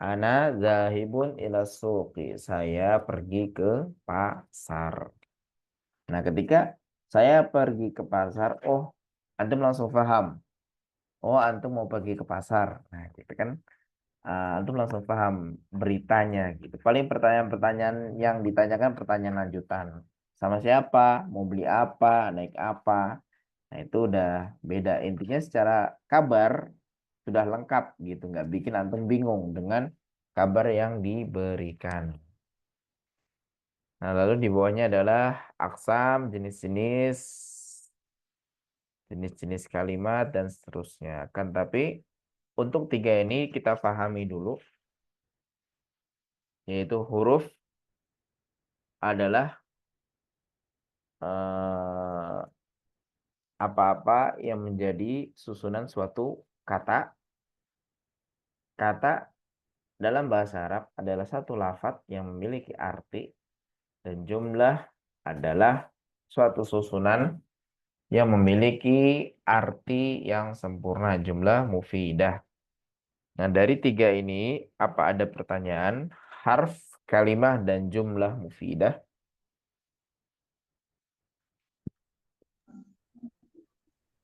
Ana zahibun ila suqi. Saya pergi ke pasar. Nah, ketika saya pergi ke pasar, oh, antum langsung paham. Oh, antum mau pergi ke pasar. Nah, gitu kan. Antum langsung paham beritanya gitu. Paling pertanyaan-pertanyaan yang ditanyakan pertanyaan lanjutan. Sama siapa? Mau beli apa? Naik apa? Nah, itu udah beda. Intinya secara kabar sudah lengkap gitu. Nggak bikin antum bingung dengan kabar yang diberikan. Nah, lalu di bawahnya adalah aksam, jenis-jenis kalimat dan seterusnya. Kan tapi untuk tiga ini kita pahami dulu, yaitu huruf adalah apa-apa yang menjadi susunan suatu kata. Kata dalam bahasa Arab adalah satu lafaz yang memiliki arti, dan jumlah adalah suatu susunan yang memiliki arti yang sempurna, jumlah mufidah. Nah, dari tiga ini, apa ada pertanyaan? Harf, kalimah, dan jumlah mufidah.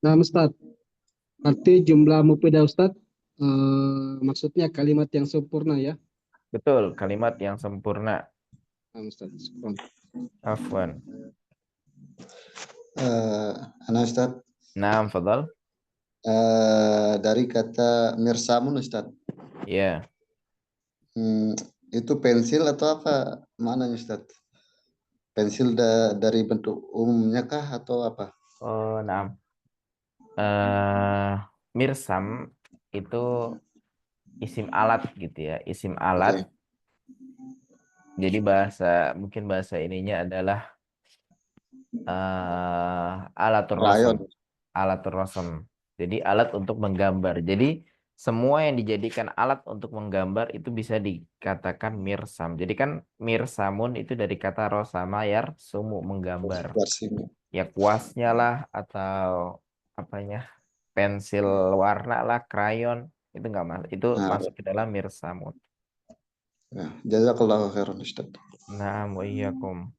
Nah, Ustaz, arti jumlah mufidah Ustaz, maksudnya kalimat yang sempurna ya. Betul, kalimat yang sempurna. Nah, Ustaz, syukran. Afwan. Ana Ustaz, Naam, fadal. dari kata mirsamun Ustaz. Ya, Itu pensil atau apa maknanya Ustaz? Pensil dari bentuk umumnya kah atau apa? oh, naam. Mirsam itu isim alat gitu ya, isim alat. Oke. Jadi mungkin bahasa ininya adalah alatur Rayon. rasam. Alatur rasam. Jadi alat untuk menggambar. Jadi semua yang dijadikan alat untuk menggambar itu bisa dikatakan mirsam. Jadi kan mirsamun itu dari kata rosama sumu, menggambar. Warsim. Ya kuasnya lah atau apanya, pensil warna lah, krayon, itu enggak masuk. Itu Nah, masuk ke dalam mirsamun. ya. Jazakallahu khairan Ustaz. Naam wa iyyakum.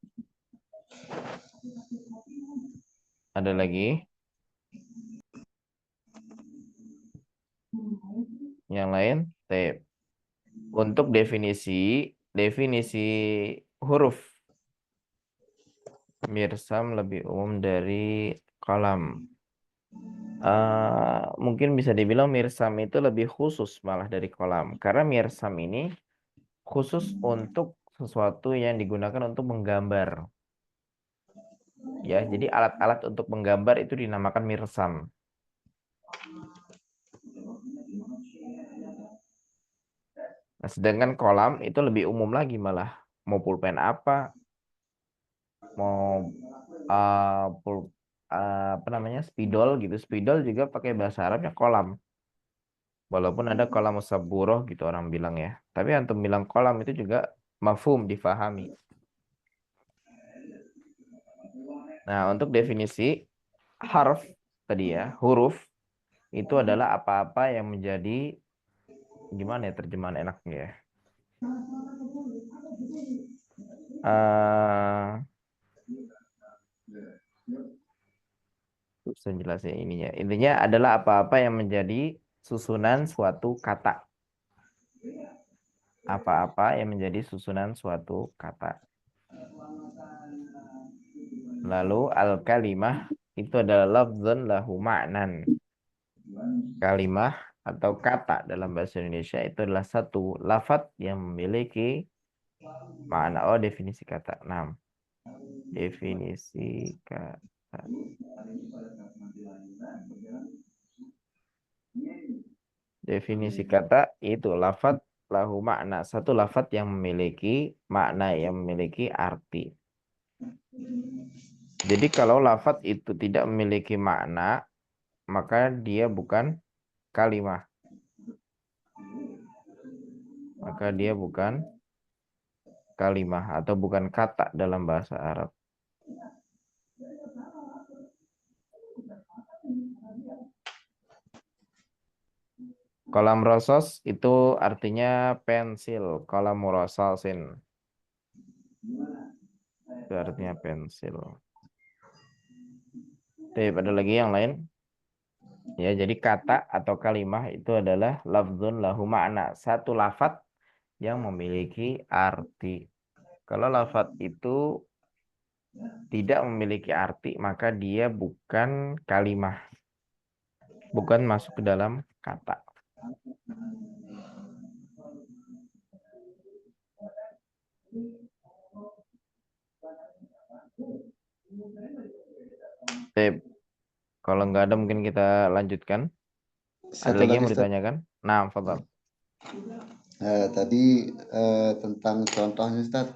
Ada lagi? Yang lain? Tep. Untuk definisi huruf, mirsam lebih umum dari qalam. Mungkin bisa dibilang mirsam itu lebih khusus malah dari qalam. Karena mirsam ini khusus untuk sesuatu yang digunakan untuk menggambar. Ya, jadi alat-alat untuk menggambar itu dinamakan mirsam. Nah, sedangkan kolam itu lebih umum lagi malah. Mau pulpen apa, mau apa namanya, spidol gitu. Spidol juga pakai bahasa Arabnya kolam. Walaupun ada kolam saburoh gitu orang bilang ya. Tapi antum bilang kolam itu juga mafhum, difahami. Nah, untuk definisi harf tadi ya, huruf itu adalah apa-apa yang menjadi, gimana ya terjemahan enaknya ya? Susah jelasnya ininya. Intinya adalah apa-apa yang menjadi susunan suatu kata. Apa-apa yang menjadi susunan suatu kata. Lalu al-kalimah itu adalah lafzun lahu ma'nan. Kalimah atau kata dalam bahasa Indonesia itu adalah satu lafaz yang memiliki makna. Oh, definisi kata. 6. Definisi kata. Definisi kata itu lafaz lahu makna. Satu lafaz yang memiliki makna, yang memiliki arti. Jadi kalau lafaz itu tidak memiliki makna, maka dia bukan kalimah. Maka dia bukan kalimah atau bukan kata dalam bahasa Arab. Qalam rosos itu artinya pensil. Qalam rosasin itu artinya pensil. Oke, ada lagi yang lain? Ya, jadi kata atau kalimah itu adalah lafzun lahu makna. Satu lafaz yang memiliki arti. Kalau lafaz itu tidak memiliki arti, maka dia bukan kalimah. Bukan masuk ke dalam kata. Kalau nggak ada mungkin kita lanjutkan. Ada lagi yang mau ditanyakan? Nah, fadhal. Tadi tentang contohnya Ustaz,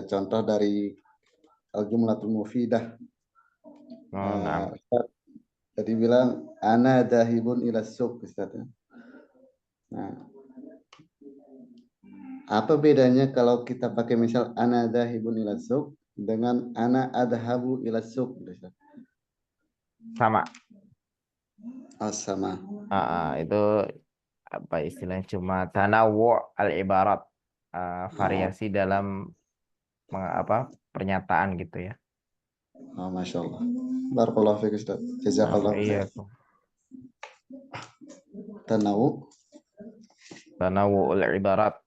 contoh dari al-jumlatul mufidah. Oh, nah. Ustaz tadi bilang ana dahibun ila suq Ustaz. Nah, apa bedanya kalau kita pakai misal ana dahibun ila suq dengan ana adhabu ila suq Ustaz? Sama. Oh, sama. Itu apa istilahnya, cuma tanawu al-ibarat, variasi dalam pernyataan gitu ya. Oh, Masya Allah. Barakallahu fiik Ustaz. Jazakallahu Iya, khair. Tanawu. tanawu al-ibarat.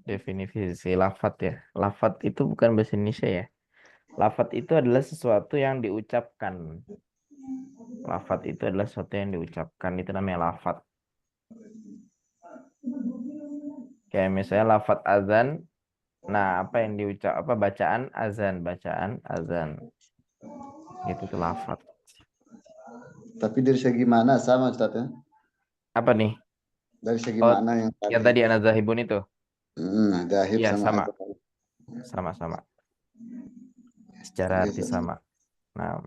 Definisi lafat ya. Lafat itu bukan bahasa Indonesia ya. Lafat itu adalah sesuatu yang diucapkan. Lafat itu adalah sesuatu yang diucapkan. Itu namanya lafat. Kayak misalnya lafat azan. Nah, apa yang diucap, bacaan azan. Itu tuh lafat. Tapi dari segi mana sama Ustaz ya? Apa nih? Dari segi Oh, mana yang yang tadi? tadi anazahibun itu. Dahib Iya, sama sama. azan. Sama-sama. Secara Iya, arti Ustaz. sama. Nah,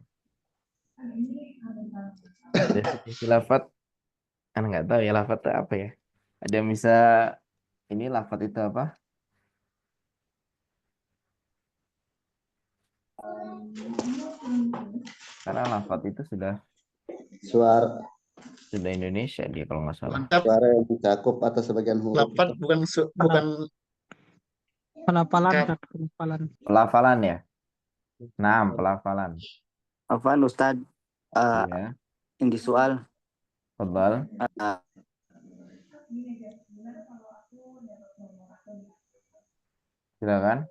definisi lafat, nggak tahu ya lafat itu apa ya. Ada yang bisa, ini lafat itu apa? Karena lafat itu sudah Suara Indonesia dia kalau nggak salah. Mantap. suara yang mencakup atau sebagian huruf. Lapat bukan Pelafalan, Kat. Ustaz, pelafalan. Pelafalan ya. Nah, pelafalan. Afwan Ustadz, Iya, yang di soal tebal. Silakan.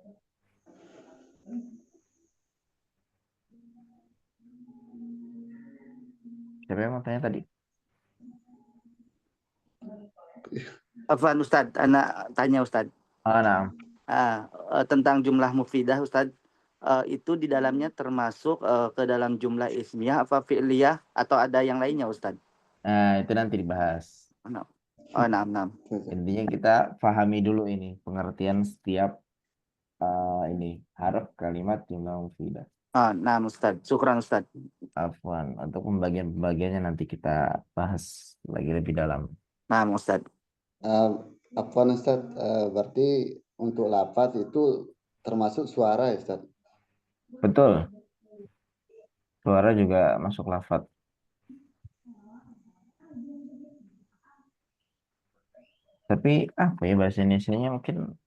Siapa yang mau tanya tadi? Afwan Ustadz, anak tanya Ustadz. Nah. Tentang jumlah mufidah Ustadz, itu di dalamnya termasuk ke dalam jumlah ismiyah apa fi'liyah atau ada yang lainnya Ustadz? Nah, itu nanti dibahas. Nah. Intinya kita pahami dulu ini pengertian setiap ini harf kalimat jumlah mufidah. Nah Ustadz, syukran Ustadz. Afwan, untuk pembagian-pembagiannya nanti kita bahas lagi lebih dalam. Nah Ustadz. Apa Ustaz? Berarti untuk lafaz itu termasuk suara ya Ustaz? Betul. Suara juga masuk lafaz. Tapi apa ya bahasa Indonesianya mungkin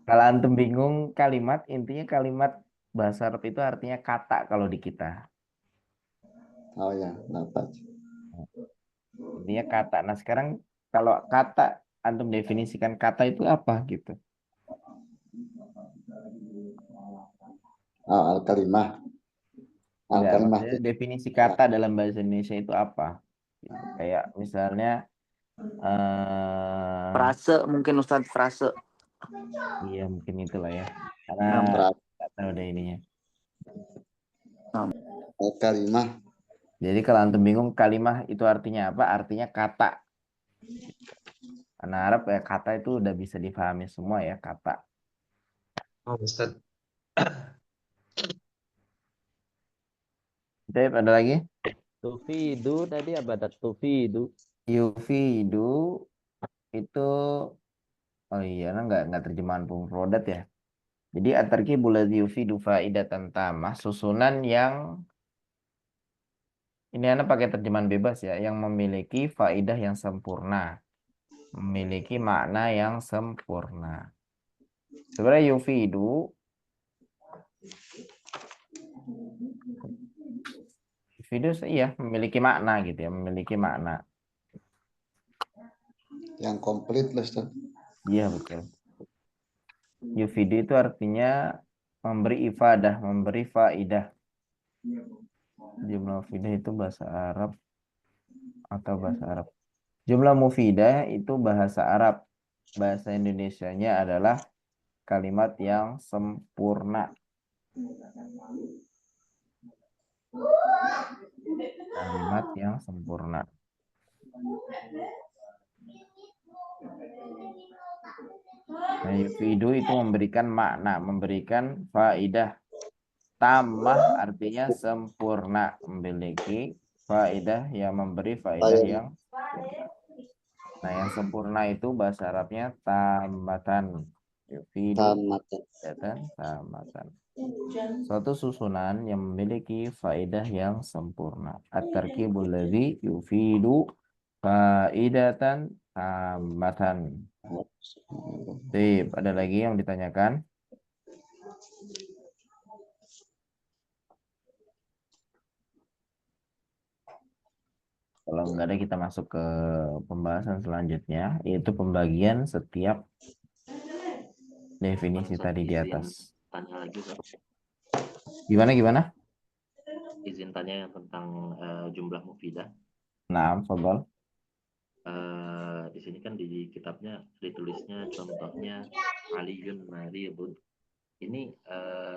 kalau antum bingung kalimat, intinya kalimat bahasa Arab itu artinya kata kalau di kita. Oh ya, lafaz. Intinya kata. Nah, sekarang kalau kata antum definisikan kata itu apa gitu. Al-kalimah. Enggak, Al-kalimah maksudnya itu definisi kata dalam bahasa Indonesia itu apa? Gitu. Kayak misalnya Frase mungkin Ustadz, frase. iya mungkin itulah ya. Karena nggak tahu deh ininya. al-kalimah. Jadi kalau antum bingung kalimah itu artinya apa? Artinya kata. Karena Arab ya kata itu udah bisa dipahami semua ya kata. Oh, Ustaz. Jadi ada lagi? Tufidu tadi apa? Tufidu. Yufidu itu iya nggak terjemahan mufradat ya. Jadi at-tarkibul ladzi yufidu faidatan tamah, susunan yang ini anak pakai terjemahan bebas ya, yang memiliki faidah yang sempurna, memiliki makna yang sempurna. Sebenarnya yufidu iya memiliki makna gitu ya, memiliki makna. Yang komplit lah Ustaz. Iya betul. Yufidu itu artinya memberi ifadah, memberi faidah. Jumlah mufidah itu bahasa Arab atau bahasa Arab. Jumlah mufidah itu bahasa Arab. Bahasa Indonesianya adalah kalimat yang sempurna. Kalimat yang sempurna. Nah, yufidu itu memberikan makna, memberikan faidah. Tambah artinya sempurna, memiliki faidah yang memberi faidah yang sempurna. Nah, yang sempurna itu bahasa Arabnya tamatan. Yufidu Tamatan. tamatan. Suatu susunan yang memiliki faedah yang sempurna. At-tarkibul ladzi yufidu faidatan tamatan. Sip, ada lagi yang ditanyakan? Kalau nggak ada, kita masuk ke pembahasan selanjutnya, yaitu pembagian setiap definisi Ustaz, tadi di izin atas. tanya lagi, Ustaz. Gimana? Izin tanya yang tentang jumlah mufidah. Nah, fadhal. Di sini kan di kitabnya ditulisnya contohnya Aliyun Mariyun. Ini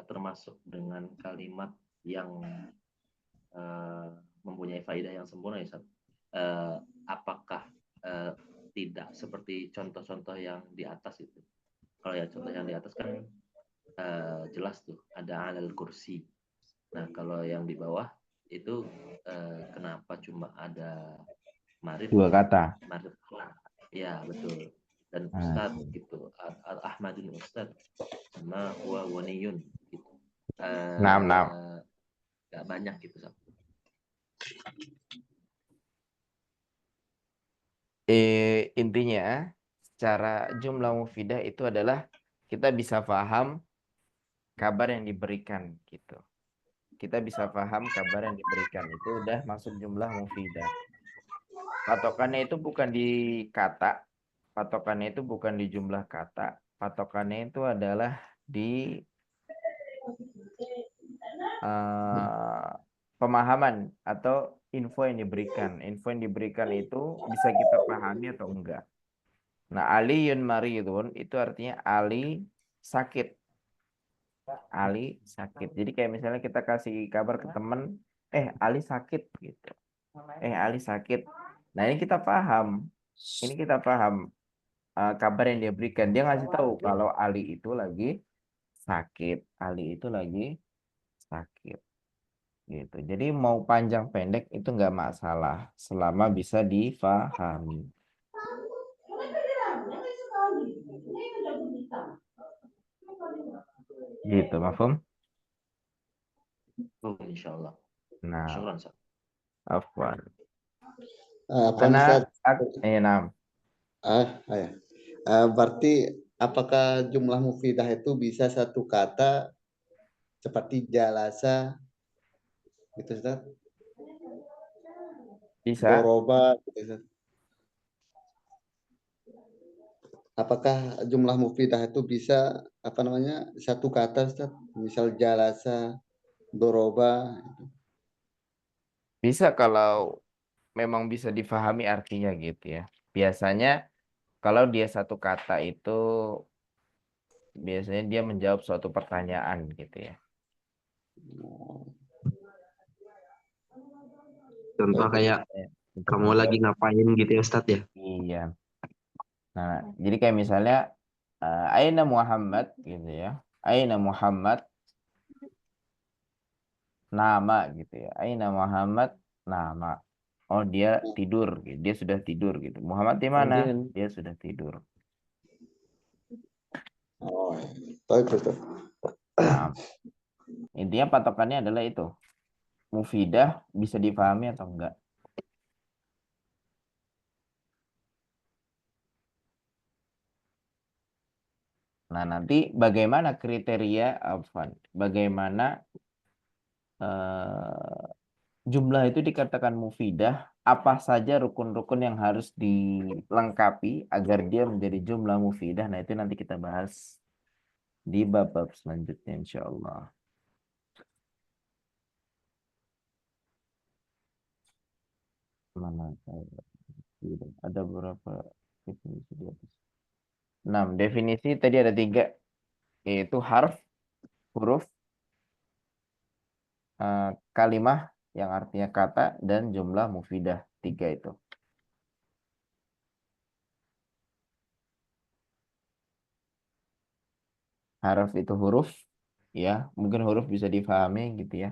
termasuk dengan kalimat yang mempunyai faidah yang sempurna ya, Ustaz? Apakah tidak seperti contoh-contoh yang di atas itu? Kalau ya contoh yang di atas kan jelas tuh ada alal kursi. Nah, kalau yang di bawah itu kenapa cuma ada marid? Dua kata. Marid. Ya, betul. Dan Ustad gitu. Ahmadun Ustad sama huwa waniyun gitu. Naam. Gak banyak gitu, Ustaz. Intinya secara jumlah mufidah itu adalah kita bisa paham kabar yang diberikan gitu. Kita bisa paham kabar yang diberikan, itu udah masuk jumlah mufidah. Patokannya itu bukan di kata, patokannya itu bukan di jumlah kata, patokannya itu adalah di pemahaman atau info yang diberikan. Info yang diberikan itu bisa kita pahami atau enggak. Nah, Aliyun maridun itu artinya Ali sakit. Ali sakit. Jadi kayak misalnya kita kasih kabar ke teman, Ali sakit gitu. Ali sakit. Nah, ini kita paham. Ini kita paham kabar yang dia berikan. Dia ngasih tahu kalau Ali itu lagi sakit. Ali itu lagi sakit. Gitu. Jadi mau panjang pendek itu nggak masalah selama bisa difahami. Gitu, mafhum? Oh, insyaallah. Nah, Syukran, Ustaz. afwan. Ustaz? Nam. Ya. Berarti apakah jumlah mufidah itu bisa satu kata seperti jalasa gitu, Ustaz? Bisa. Doroba gitu, Ustaz. Apakah jumlah mufidah itu bisa satu kata, Ustaz? Misal jalasa, doroba. Bisa kalau memang bisa difahami artinya gitu ya. Biasanya kalau dia satu kata itu biasanya dia menjawab suatu pertanyaan gitu ya. Contoh kayak kamu lagi ngapain gitu ya Ustadz ya? Iya. Nah, jadi kayak misalnya Aina Muhammad gitu ya. Aina Muhammad nama gitu ya. Aina Muhammad nama. Oh, dia tidur gitu. Dia sudah tidur gitu. Muhammad di mana? Dia sudah tidur. Oh, betul. Nah, intinya patokannya adalah itu. Mufidah bisa dipahami atau enggak. Nah, nanti bagaimana kriteria bagaimana jumlah itu dikatakan mufidah, apa saja rukun-rukun yang harus dilengkapi agar dia menjadi jumlah mufidah. Nah, itu nanti kita bahas di bab-bab selanjutnya insyaallah. Ada beberapa definisi di atas. 6 definisi tadi ada 3, yaitu huruf, kalimah yang artinya kata, dan jumlah mufidah. 3 itu. Harf itu huruf, ya. Mungkin huruf bisa difahami gitu ya.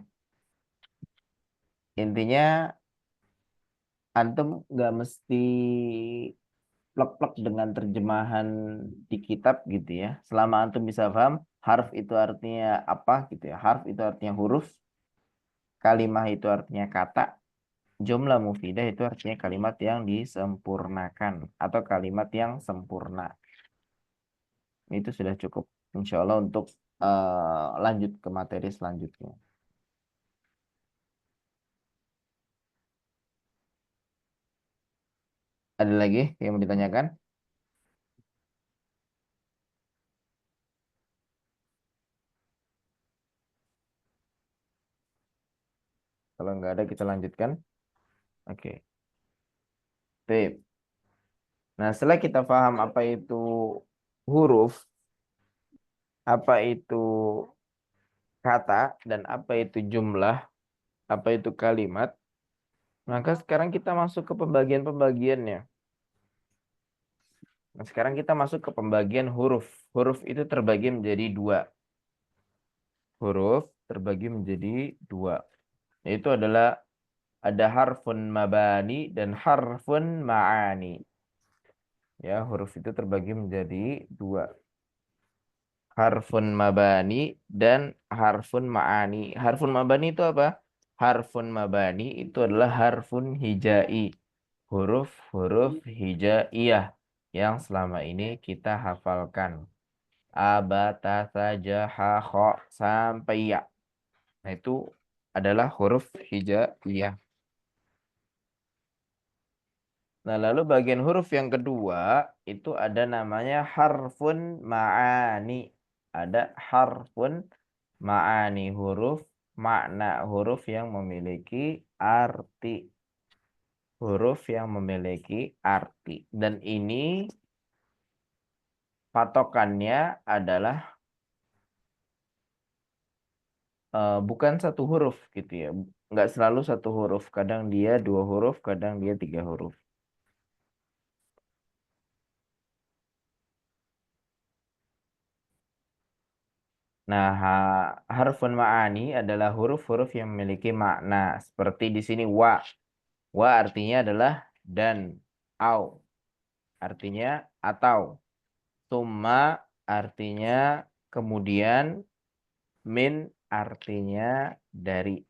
Intinya antum nggak mesti plek-plek dengan terjemahan di kitab gitu ya. Selama antum bisa paham harf itu artinya apa gitu ya. Harf itu artinya huruf, kalimah itu artinya kata, jumlah mufidah itu artinya kalimat yang disempurnakan atau kalimat yang sempurna. Itu sudah cukup insya Allah untuk lanjut ke materi selanjutnya. Ada lagi yang mau ditanyakan? Kalau nggak ada kita lanjutkan. Oke. Baik. Nah, setelah kita paham apa itu huruf, apa itu kata, dan apa itu jumlah, apa itu kalimat, maka sekarang kita masuk ke pembagian-pembagiannya. Nah, sekarang kita masuk ke pembagian huruf. Huruf itu terbagi menjadi dua. Huruf terbagi menjadi dua. Yaitu adalah ada harfun mabani dan harfun ma'ani. Ya, huruf itu terbagi menjadi dua. Harfun mabani dan harfun ma'ani. Harfun mabani itu apa? Harfun mabani itu adalah harfun hijai. Huruf-huruf hijaiyah yang selama ini kita hafalkan. Abata saja ha sampai ya. Nah, itu adalah huruf hijaiyah. Nah, lalu bagian huruf yang kedua itu ada namanya harfun ma'ani. Ada harfun ma'ani, huruf makna, huruf yang memiliki arti. Huruf yang memiliki arti. Dan ini patokannya adalah bukan satu huruf gitu ya. Nggak selalu satu huruf. Kadang dia 2 huruf, kadang dia 3 huruf. Nah, harfun ma'ani adalah huruf-huruf yang memiliki makna. Seperti di sini wa. Wa artinya adalah dan. Au artinya atau. Summa artinya kemudian. Min artinya dari.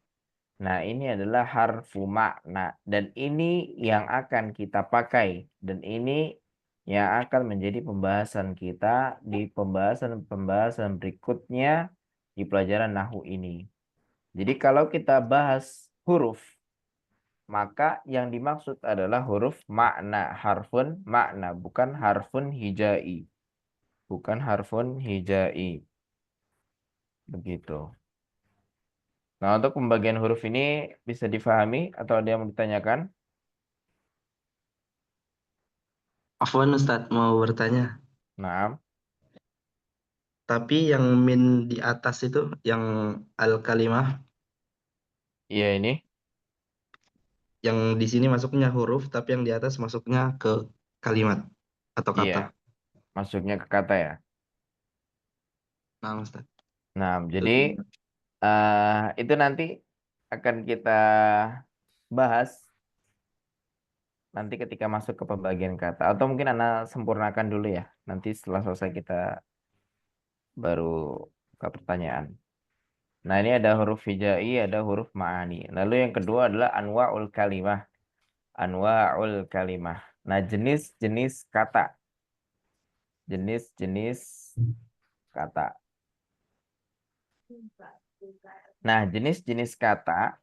Nah, ini adalah harfu makna. Dan ini yang akan kita pakai. Dan ini yang akan menjadi pembahasan kita di pembahasan-pembahasan berikutnya di pelajaran nahwu ini. Jadi kalau kita bahas huruf, maka yang dimaksud adalah huruf makna. Harfun makna, bukan harfun hijai. Bukan harfun hijai. Begitu. Nah, untuk pembagian huruf ini bisa difahami atau ada yang mau ditanyakan? Afwan Ustadz mau bertanya. Nah, Tapi yang min di atas itu, yang al-kalimah, iya ini. yang di sini masuknya huruf, tapi yang di atas masuknya ke kalimat atau Iya, kata. masuknya ke kata ya. Nah, Ustadz. Nah, Itu jadi itu nanti akan kita bahas nanti ketika masuk ke pembagian kata. Atau mungkin Anda sempurnakan dulu ya. Nanti setelah selesai kita baru buka pertanyaan. Nah, ini ada huruf hijai, ada huruf ma'ani. Lalu yang kedua adalah anwa'ul kalimah. Anwa'ul kalimah. Nah, jenis-jenis kata. Jenis-jenis kata. Nah, jenis-jenis kata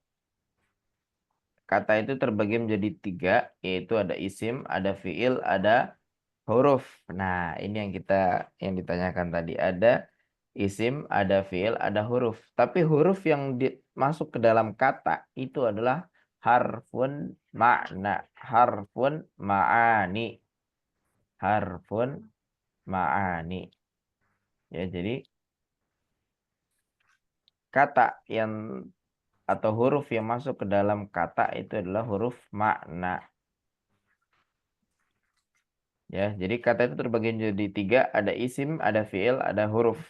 itu terbagi menjadi 3, yaitu ada isim, ada fiil, ada huruf. Nah, ini yang ditanyakan tadi. Ada isim, ada fiil, ada huruf. Tapi huruf yang masuk ke dalam kata itu adalah harfun makna, harfun ma'ani. Harfun ma'ani. Ya, jadi kata yang atau huruf yang masuk ke dalam kata itu adalah huruf makna. Ya, jadi kata itu terbagi menjadi 3, ada isim, ada fiil, ada huruf.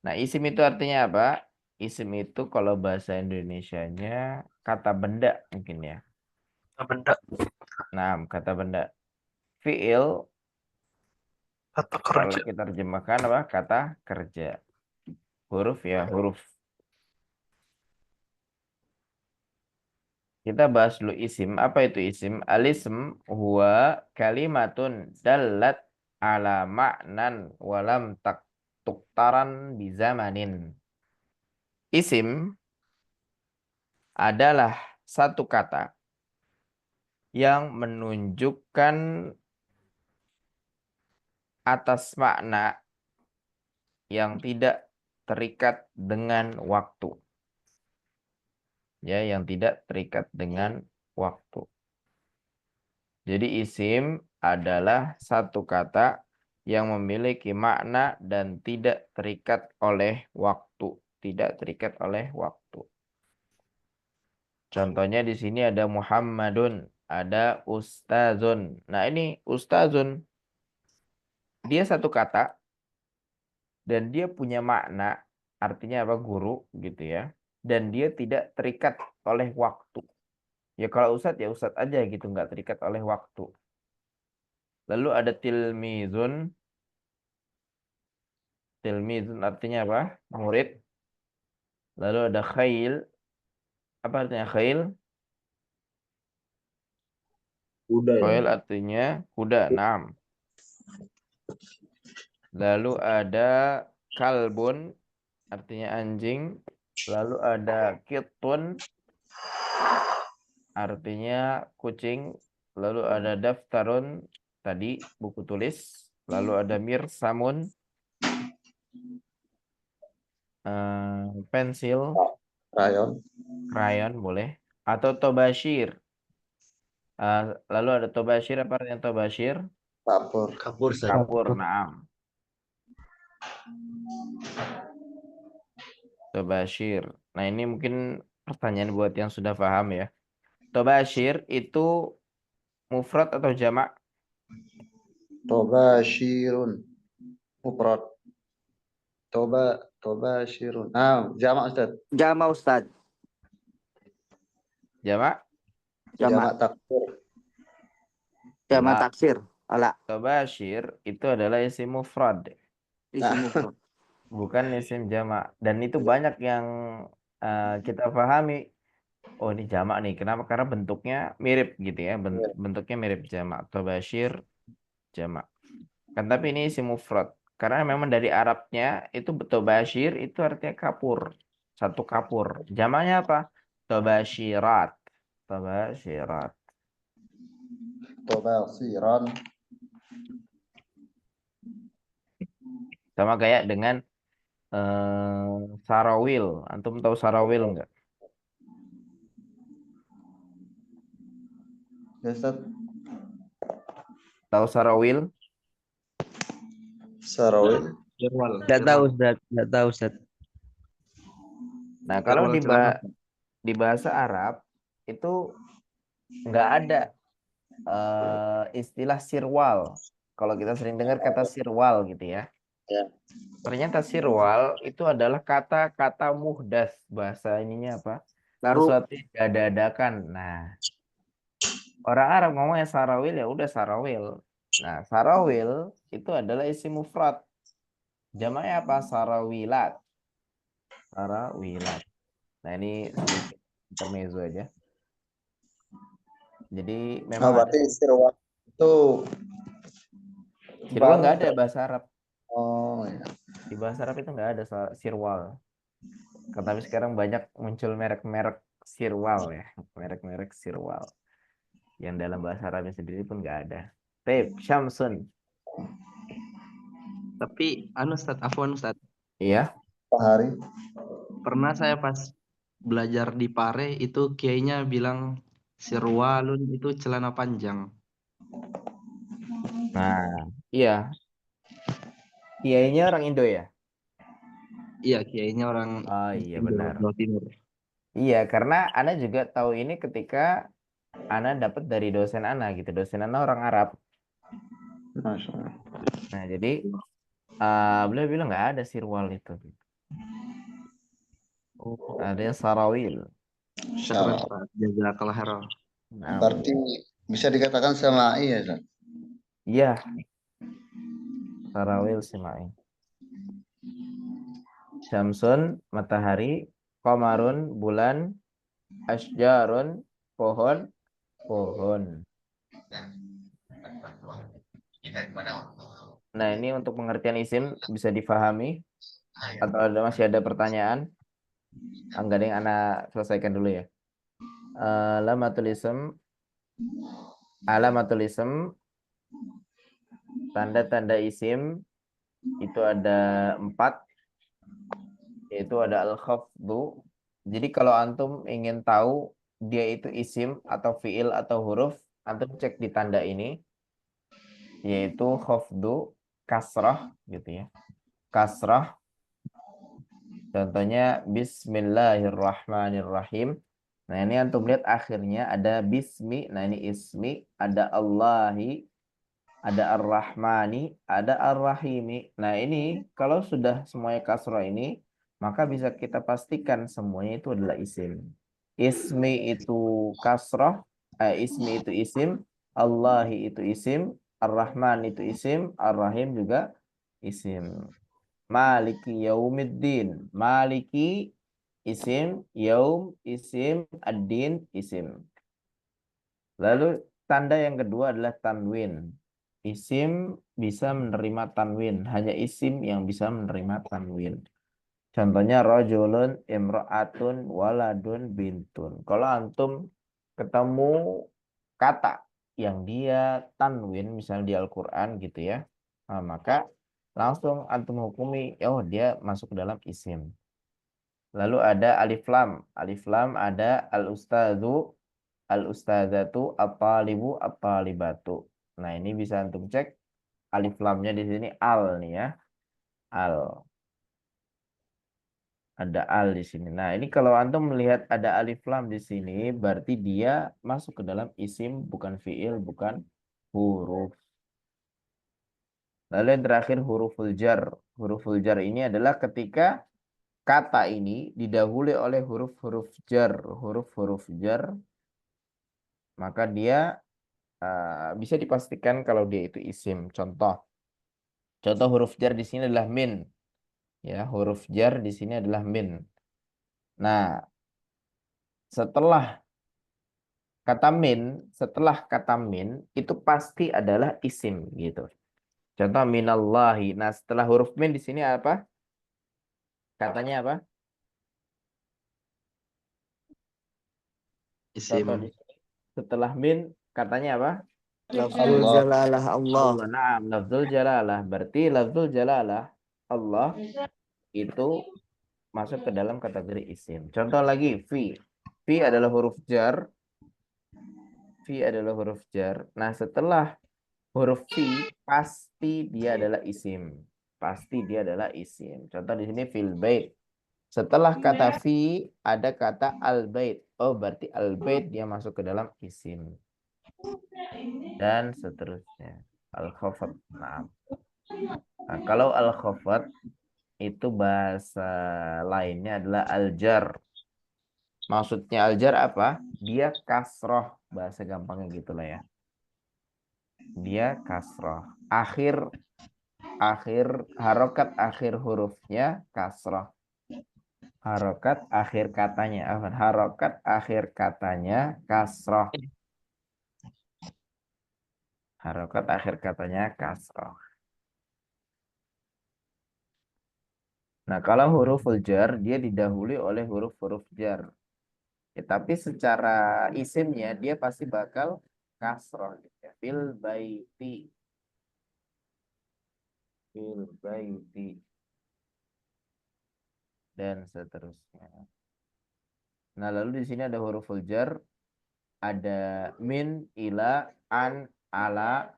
Nah, isim itu artinya apa? Isim itu kalau bahasa Indonesianya kata benda mungkin ya. Benda Nah, kata benda. Fi'il atau kalau kerja. kita terjemahkan apa? Kata kerja. Huruf ya huruf. Kita bahas dulu isim. Apa itu isim? Al-ism huwa kalimatun dallat ala ma'nan walam tuktaran bi zamanin. Isim adalah satu kata yang menunjukkan atas makna yang tidak terikat dengan waktu. Ya, yang tidak terikat dengan waktu. Jadi isim adalah satu kata yang memiliki makna dan tidak terikat oleh waktu. Tidak terikat oleh waktu. Contohnya di sini ada Muhammadun, ada Ustazun. Nah ini Ustazun, dia satu kata dan dia punya makna, artinya apa? Guru gitu ya. Dan dia tidak terikat oleh waktu. Ya kalau Ustadz ya Ustadz aja gitu, nggak terikat oleh waktu. Lalu ada tilmizun. Tilmizun artinya apa? Murid. Lalu ada khail. Apa artinya khail? Kuda ya. Khail artinya kuda. 6. Lalu ada kalbun artinya anjing. Lalu ada kitun artinya kucing. Lalu ada daftarun tadi buku tulis. Lalu ada mirsamun pensil, Rayon. krayon boleh. Atau tobashir. Lalu ada tobashir, apa artinya tobashir? Kapur. Kapur Ustaz. Kapur, naam. Tobashir. Nah ini mungkin pertanyaan buat yang sudah paham ya. Tobashir itu mufrad atau jamak? Tobashirun. Mufrad. Tobashirun. Jamak Ustaz. Jama Ustad. Jamak? Jamak taksir. Jama La. taksir. Ala. Tobashir itu adalah isim mufrad, Isim mufrad. bukan isim jamak. Dan itu banyak yang kita pahami. Oh ini jamak nih. Kenapa? Karena bentuknya mirip gitu ya. Bentuknya mirip jamak. Tobashir jamak. Kan tapi ini isim mufrad. Karena memang dari Arabnya itu tobashir itu artinya kapur. Satu kapur. Jamaknya apa? Tobashirat. Tobashirat. Tobashiran. Sama kayak dengan sarawil. Antum tahu sarawil enggak? Ya Ustaz. Tahu sarawil? Sarawil. Sirwal. Nggak tahu Ustaz, nggak tahu Ustaz. Nah, kalau Sirwal celana. di bahasa Arab itu enggak ada istilah sirwal. Kalau kita sering dengar kata sirwal gitu ya. Ya. Ternyata sirwal itu adalah kata-kata muhdas. Bahasa ininya apa? Baru. Sesuatu yang dadakan. Nah, orang Arab ngomongnya sarawil ya udah sarawil. Nah, sarawil itu adalah isim mufrad. Jamaknya apa? Sarawilat. Sarawilat. Nah, ini sedikit intermezzo aja. Jadi memang Berarti sirwal itu sirwal baru, nggak ada Ustaz. bahasa Arab. Oh ya. Di bahasa Arab itu nggak ada sirwal. Tapi sekarang banyak muncul merek-merek sirwal ya. Merek-merek sirwal. Yang dalam bahasa Arabnya sendiri pun nggak ada. Taib, Syamsun. Tapi Ustaz, afwan Ustaz. Iya. Pak Hari. Pernah saya pas belajar di Pare itu kiainya bilang sirwalun itu celana panjang. Nah, iya. Kiainya orang Indo ya? Iya, kiainya orang Oh iya Indo, benar. Jawa Timur. Iya, karena Ana juga tahu ini ketika Ana dapat dari dosen Ana gitu. Dosen Ana orang Arab. Masya Allah. Nah, jadi beliau bilang nggak ada sirwal itu. Oh, Ada sarawil. syukran Syarab. Ustaz. Jazakallah khairan. Nah, Berarti bisa dikatakan sama'i ya, Ustaz? iya, sarawil simai. Syamsun, matahari, qamarun, bulan, asjarun, pohon, pohon. Nah, ini untuk pengertian isim bisa difahami atau masih ada pertanyaan? Enggak ada yang anak selesaikan dulu ya. Alamatul ism, tanda-tanda isim itu ada 4, yaitu ada al-khafdu. Jadi kalau antum ingin tahu dia itu isim atau fiil atau huruf, antum cek di tanda ini, yaitu khafdu, kasrah gitu ya. Kasrah, contohnya bismillahirrahmanirrahim. Nah, ini antum lihat akhirnya ada bismi, nah ini ismi, ada Allahi, ada ar-Rahmani, ada ar-Rahimi. Nah, ini kalau sudah semuanya kasrah ini, maka bisa kita pastikan semuanya itu adalah isim. Ismi itu kasrah, ismi itu isim, Allahi itu isim, ar-Rahman itu isim, ar-Rahim juga isim. Maliki yaumiddin. Maliki isim, yaum isim, ad-din isim. Lalu tanda yang kedua adalah tanwin. Isim bisa menerima tanwin, hanya isim yang bisa menerima tanwin. Contohnya rajulun, imra'atun, waladun, bintun. Kalau antum ketemu kata yang dia tanwin, misalnya di Al-Quran gitu ya, nah, maka langsung antum hukumi, oh dia masuk ke dalam isim. Lalu ada alif lam. Alif lam ada al-ustadzu, al-ustadzatu, at-talibu, at-talibatu. Nah, ini bisa antum cek alif lamnya di sini al nih ya. Al. Ada al di sini. Nah, ini kalau antum melihat ada alif lam di sini, berarti dia masuk ke dalam isim, bukan fiil, bukan huruf. Lalu yang terakhir huruful jar. Huruful jar ini adalah ketika kata ini didahului oleh huruf-huruf jar. Huruf-huruf jar, maka dia bisa dipastikan kalau dia itu isim. Contoh huruf jar di sini adalah min. Ya, huruf jar di sini adalah min. Nah, setelah kata min itu pasti adalah isim gitu. Contoh minallahi. Nah, setelah huruf min di sini apa? Katanya apa? Isim. Contoh di sini setelah min katanya apa? Lafzul Allah. jalalah Allah. Allah. Naam, lafzul jalalah. Berarti lafzul jalalah Allah itu masuk ke dalam kategori isim. Contoh lagi fi. Fi adalah huruf jar. Fi adalah huruf jar. Nah, setelah huruf fi pasti dia adalah isim. Pasti dia adalah isim. Contoh di sini fil bait. Setelah kata fi ada kata al bait. Oh, berarti al bait dia masuk ke dalam isim. Dan seterusnya. Al khafat. Nah, kalau al khafat itu bahasa lainnya adalah al jar. Maksudnya al jar apa? Dia kasroh. Bahasa gampangnya gitulah ya. Dia kasroh. Harokat akhir hurufnya kasroh. Harokat akhir katanya. Harokat akhir katanya kasroh. Harokat akhir katanya kasroh. Nah, kalau huruful jar, dia didahului oleh huruf-huruf jar. Ya, tapi secara isimnya, dia pasti bakal kasroh. Gitu ya. Fil baiti. Fil baiti. Dan seterusnya. Nah, lalu di sini ada huruful jar. Ada min, ila, an, ala,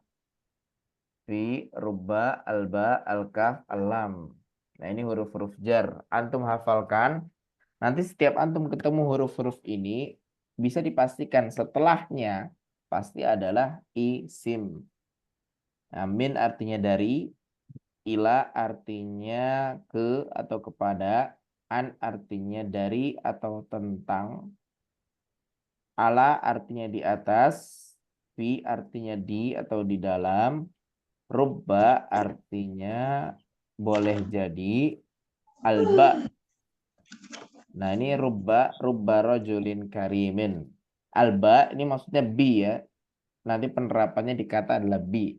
fi, rubba, alba, alkaf, alam. Nah, ini huruf-huruf jar. Antum hafalkan. Nanti setiap antum ketemu huruf-huruf ini, bisa dipastikan setelahnya pasti adalah isim. Nah, min artinya dari, ila artinya ke atau kepada, an artinya dari atau tentang, ala artinya di atas, fi artinya di atau di dalam, rubba artinya boleh jadi, alba. Nah, ini rubba rajulin karimin. Alba ini maksudnya bi ya. Nanti penerapannya di kata adalah bi.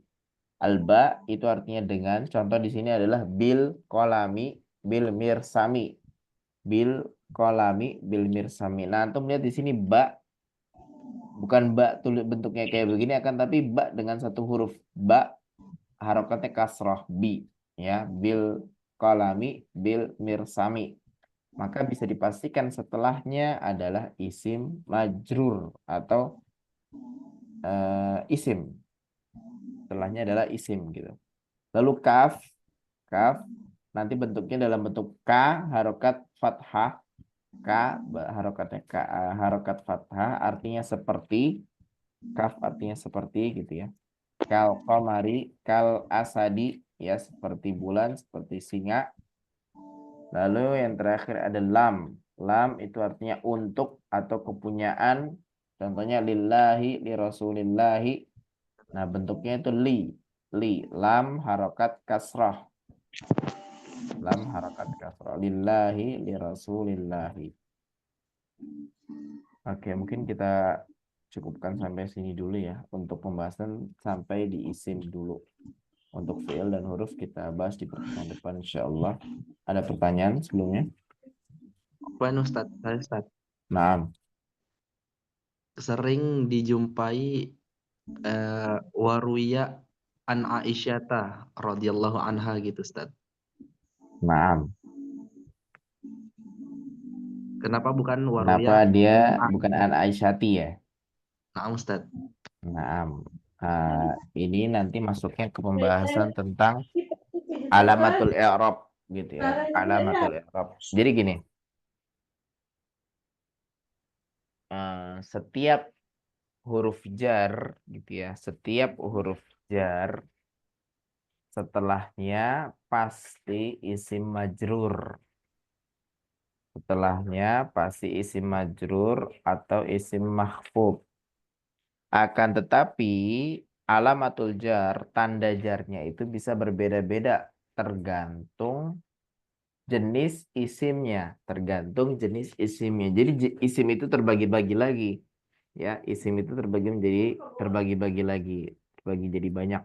Alba itu artinya dengan. Contoh di sini adalah bil kolami bil mirsami. Bil kolami bil mirsami. Nah, antum lihat di sini ba, bukan ba tulis bentuknya kayak begini, akan tapi ba dengan satu huruf. Ba harokatnya kasroh bi ya, bil kolami bil mirsami. Maka bisa dipastikan setelahnya adalah isim majrur atau isim. Setelahnya adalah isim gitu. Lalu kaf nanti bentuknya dalam bentuk k harokat fathah. K harokatnya k harokat fathah artinya seperti, kaf artinya seperti gitu ya. Kal qamari kal asadi ya, seperti bulan, seperti singa. Lalu yang terakhir ada lam. Lam itu artinya untuk atau kepunyaan. Contohnya lillahi, li rasulillahi. Nah, bentuknya itu li. Li. Lam harokat kasrah. Lam harokat kasrah. Lillahi, li rasulillahi. Oke, mungkin kita cukupkan sampai sini dulu ya. Untuk pembahasan sampai di isim dulu. Untuk fi'il dan huruf kita bahas di pertemuan depan insyaallah. Ada pertanyaan sebelumnya? Bukan Ustadz, saya Ustadz. Nah, Sering dijumpai waruya an Aisyata radhiyallahu anha gitu Ustadz. nah. Kenapa bukan Kenapa waruya dia an bukan an Aisyati ya? Nah, Ustadz. Nah, ini nanti masuknya ke pembahasan tentang alamatul i'rab gitu ya. Alamatul i'rab. Jadi gini. Setiap huruf jar gitu ya, setiap huruf jar setelahnya pasti isim majrur. Setelahnya pasti isim majrur atau isim mahfub. Akan tetapi alamatul jar, tanda jarnya itu bisa berbeda-beda tergantung jenis isimnya, tergantung jenis isimnya. Jadi isim itu terbagi-bagi lagi. Ya, isim itu terbagi-bagi lagi, terbagi jadi banyak.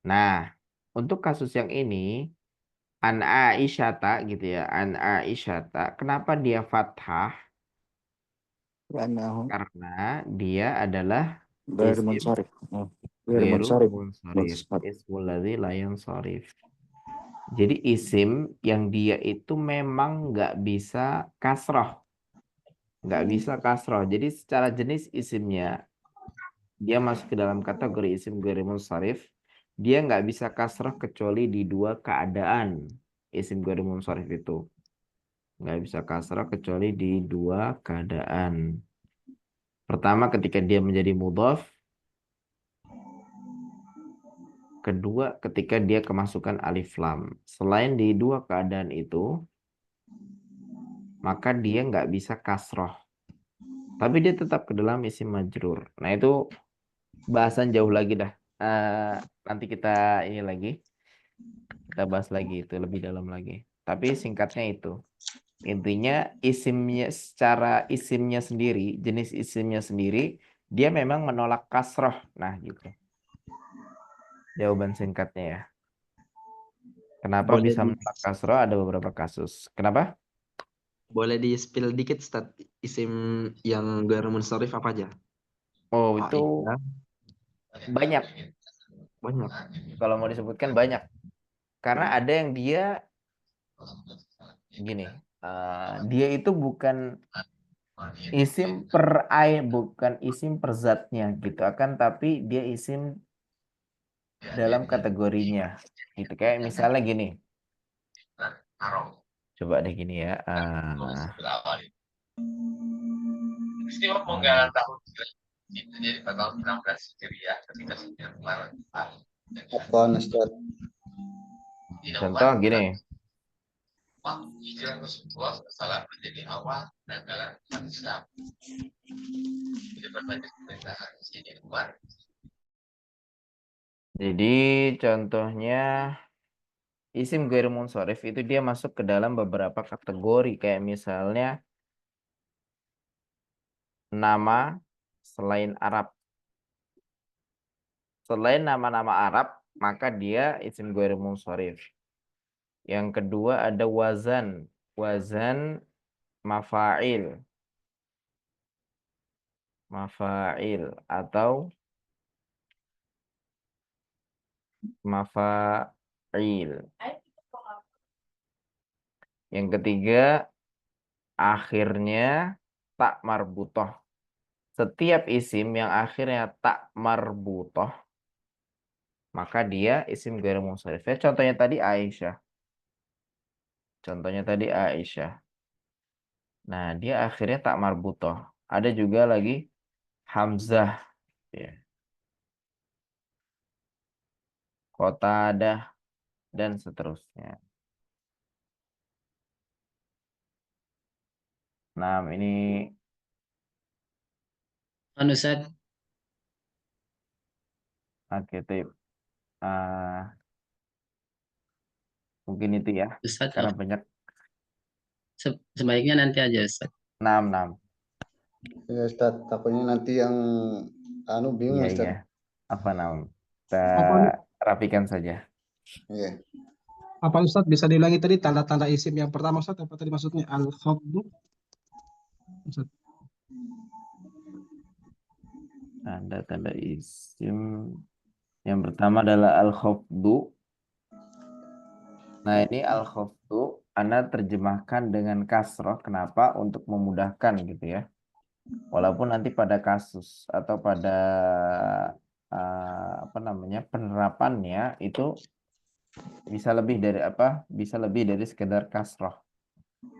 Nah, untuk kasus yang ini an Aisyata gitu ya, an Aisyata, kenapa dia fathah? Karena Karena dia adalah غير isim منصرف غير ghairu منصرف munsharif, ismul ladzi la yansharif. Jadi isim yang dia itu memang nggak bisa kasroh. Nggak bisa kasroh. Jadi secara jenis isimnya, dia masuk ke dalam kategori isim ghairu munsharif. Dia nggak bisa kasroh kecuali di dua keadaan. Isim ghairu munsharif itu. Nggak bisa kasroh kecuali di dua keadaan. Pertama ketika dia menjadi mudhaf. Kedua, ketika dia kemasukan alif lam. Selain di dua keadaan itu, maka dia nggak bisa kasroh. Tapi dia tetap ke dalam isim majrur. Nah itu bahasan jauh lagi dah. Nanti kita ini lagi. Kita bahas lagi itu lebih dalam lagi. Tapi singkatnya itu. Intinya isimnya secara isimnya sendiri, jenis isimnya sendiri, dia memang menolak kasroh. Nah gitu. Jawaban singkatnya ya. Kenapa Boleh bisa menolak kasroh? Ada beberapa kasus. Kenapa? boleh di spill dikit Ustadz, isim yang ghairu munsharif apa aja? Oh itu Aisyah, banyak. banyak. Kalau mau disebutkan banyak. Karena ada yang dia gini. Dia itu bukan isim per bukan isim per zatnya gitu. Akan tapi dia isim dalam kategorinya. Gitu kayak misalnya gini. Coba deh gini ya. Peristiwa penggalan tahun itu jadi pada tahun 16 Hijriah ketika 9 Maret Apaan Ustaz? Contoh gini, Hijrah Rasulullah SAW menjadi awal dalam Islam. Itu berbagai pemerintahan di sini luar. jadi contohnya isim ghair munsharif itu dia masuk ke dalam beberapa kategori, kayak misalnya nama selain Arab. Selain nama-nama Arab, maka dia isim ghair munsharif. Yang kedua ada wazan. Wazan mafa'il. Mafa'il atau mafa'il. Yang ketiga akhirnya tak marbutoh. Setiap isim yang akhirnya tak marbutoh, maka dia isim ghair munsharif. Contohnya tadi Aisyah. Contohnya tadi Aisyah. Nah, dia akhirnya tak marbutoh. Ada juga lagi Hamzah. Ya. Qatadah dan seterusnya. Nah, ini Ustaz, tip. Mungkin itu ya. Ustaz, Karena banyak sebaiknya nanti aja Ustaz. 6. Ya Ustaz, takutnya nanti yang bingung Iya, Ustaz. iya. Apa nama? Kita Apa, rapikan saja. Iya. apa Ustaz bisa diulangi tadi tanda-tanda isim yang pertama Ustaz, apa tadi maksudnya al-khafdu? Ustaz. Tanda-tanda isim yang pertama adalah al-khafdu. Nah, ini al-khafdu Anda terjemahkan dengan kasroh. Kenapa? Untuk memudahkan gitu ya. Walaupun nanti pada kasus atau pada penerapannya itu bisa lebih dari Bisa lebih dari sekedar kasroh.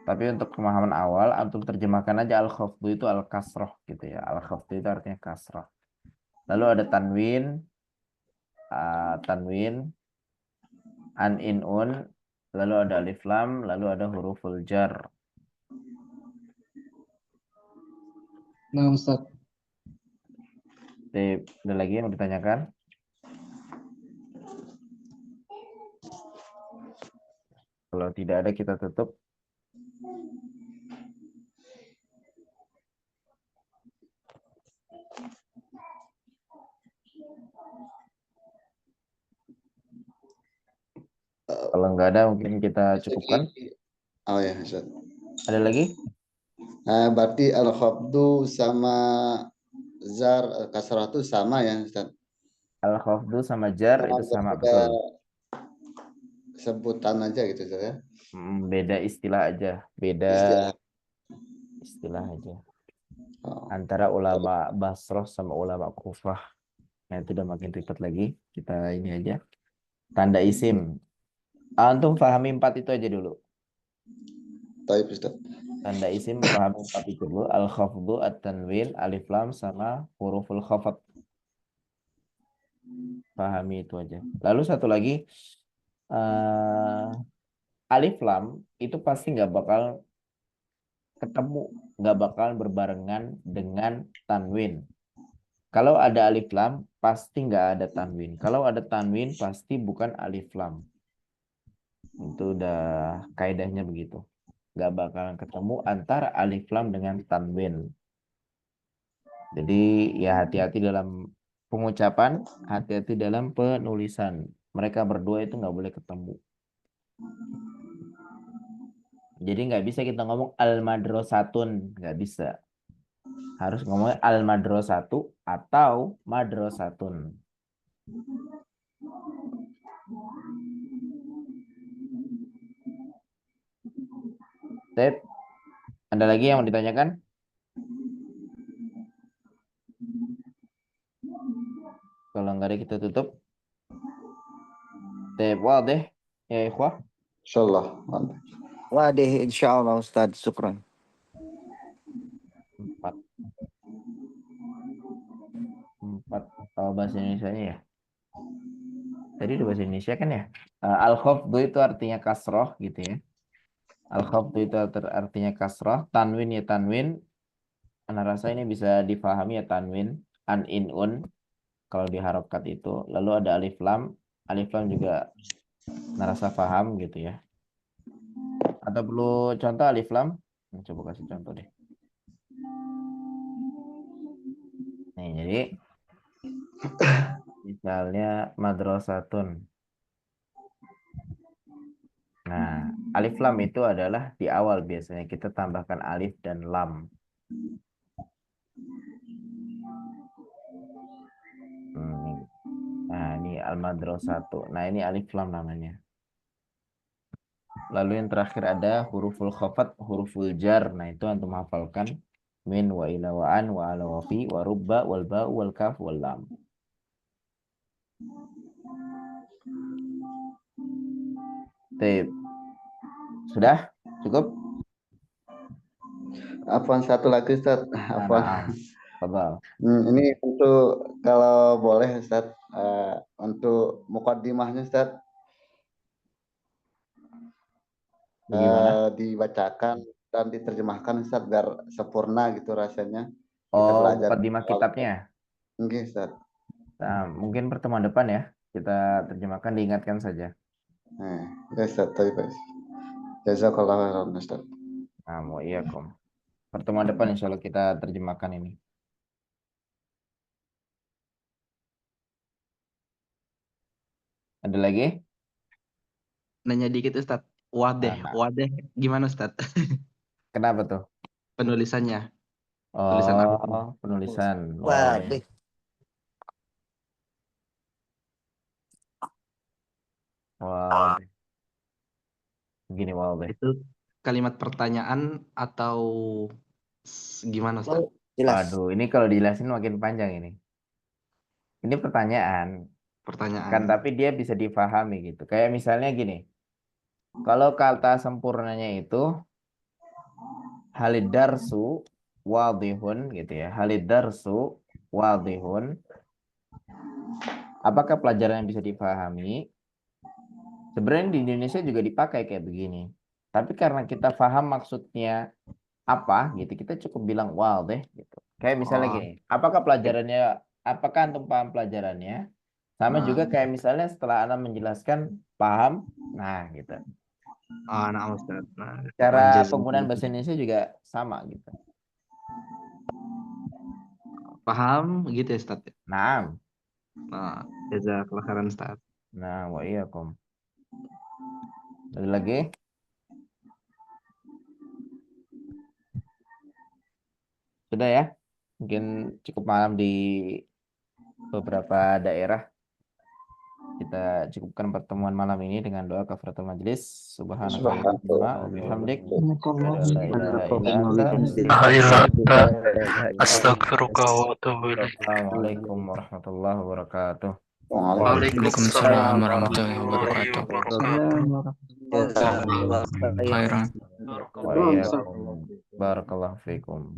Tapi untuk pemahaman awal, antum terjemahkan aja al-khafdu itu al-kasroh gitu ya. Al-khafdu itu artinya kasroh. Lalu ada tanwin, an, in, un, lalu ada alif lam, lalu ada huruful jar. Nah Ustaz. Ada lagi yang mau ditanyakan? Kalau tidak ada kita tutup. Kalau nggak ada mungkin kita cukupkan. Oh ya Ustaz. Ada lagi? Nah, berarti al-khafdu sama zar kasrah itu sama ya Ustaz? Al-khafdu sama jar itu sama, Beda betul. sebutan aja gitu Ustaz ya. Beda istilah aja. Beda istilah aja. Antara ulama Basroh sama ulama Kufah. Nah, itu udah makin ribet lagi. Kita ini aja. Tanda isim. Antum pahami 4 itu aja dulu. Taib Ustaz. Tanda isim pahami 4 itu dulu. Al-khafdu, at-tanwin, alif lam, sama huruful khafat. Pahami itu aja. Lalu satu lagi. Alif lam itu pasti nggak bakal ketemu. Nggak bakal berbarengan dengan tanwin. Kalau ada alif lam, pasti nggak ada tanwin. Kalau ada tanwin, pasti bukan alif lam. Itu udah kaidahnya begitu. Nggak bakalan ketemu antara alif lam dengan tanwin. Jadi ya hati-hati dalam pengucapan, hati-hati dalam penulisan. Mereka berdua itu nggak boleh ketemu. Jadi nggak bisa kita ngomong al-madrasatun. Nggak bisa. Harus ngomongnya al-madrasatu atau madrasatun. Sip. Ada lagi yang mau ditanyakan? Kalau nggak ada kita tutup. Sip, wadih. Ya ikhwah. Insyaallah. Wadih, insyaallah Ustaz. Syukran. 4. Bahasa Indonesianya ya. Tadi di bahasa Indonesia kan ya. Al-khafdu itu artinya kasroh gitu ya. Al-khafdu itu artinya kasroh. Tanwin ya tanwin. Ana rasa ini bisa difahami ya tanwin. An, in, un. Kalau di harokat itu. Lalu ada alif lam. Alif lam juga ana rasa paham gitu ya. Atau perlu contoh alif lam? Coba kasih contoh deh. Nih, jadi misalnya madrasatun. Nah, alif lam itu adalah di awal biasanya kita tambahkan alif dan lam. Nah, ini al-madrasatu. Nah, ini alif lam namanya. Lalu yang terakhir ada huruful khafat, huruful jar. Nah, itu antum hafalkan. Min, wa, ila, wa, an, wa, ala, wa, fi, wa, rubba, wal, ba, wal, kaf, wal, lam. Tip. Sudah? Cukup? Afwan, satu lagi Ustaz. Afwan. Fadal. Ini untuk kalau boleh Ustaz, untuk mukaddimahnya Ustaz, Bagaimana? dibacakan dan diterjemahkan Ustaz biar sempurna gitu rasanya. Kita Oh, belajar. mukadimah kitabnya. Oke, Ustaz. Nah, mungkin pertemuan depan ya. Kita terjemahkan, diingatkan saja. Ya Ustaz, baik. Jazakallahu khairan Ustaz. Iyakum. Pertemuan depan insya Allah kita terjemahkan ini. Ada lagi? Nanya dikit Ustadz. Wadeh gimana Ustadz? Kenapa tuh? Penulisannya. Tulisan apa? Penulisan. Wadih. Wadih. Begini wadih. Itu kalimat pertanyaan atau gimana Ustadz? Jelas. Waduh, ini kalau dijelasin makin panjang ini. Ini pertanyaan. Kan tapi dia bisa difahami gitu. Kayak misalnya gini. Kalau kata sempurnanya itu halidarsu wadihun gitu ya. Halidarsu wadihun. Apakah pelajaran yang bisa difahami? Sebenarnya di Indonesia juga dipakai kayak begini. Tapi karena kita paham maksudnya apa gitu, kita cukup bilang wow deh gitu. Kayak misalnya gini, apakah antum paham pelajarannya? Sama juga kayak misalnya setelah Anda menjelaskan paham, nah gitu. Nah, Ustaz. Cara penggunaan bahasa Indonesia juga sama gitu. Paham gitu ya Ustaz? Nah, jazakallah khairan Ustaz. Nah, wa iyyakum. Ada lagi? Sudah ya? Mungkin cukup malam di beberapa daerah. Kita cukupkan pertemuan malam ini dengan doa kafaratul majlis. Subhanallah wa bihamdik. Astaghfiruka wa atubu ilaik. Assalamualaikum warahmatullahi wabarakatuh. Waalaikumsalam warahmatullahi wabarakatuh. Khairan. Wa iyyakum. Barakallahu fikum.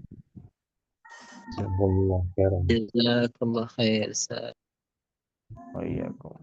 Jazakallah khair. Wa iyyakum.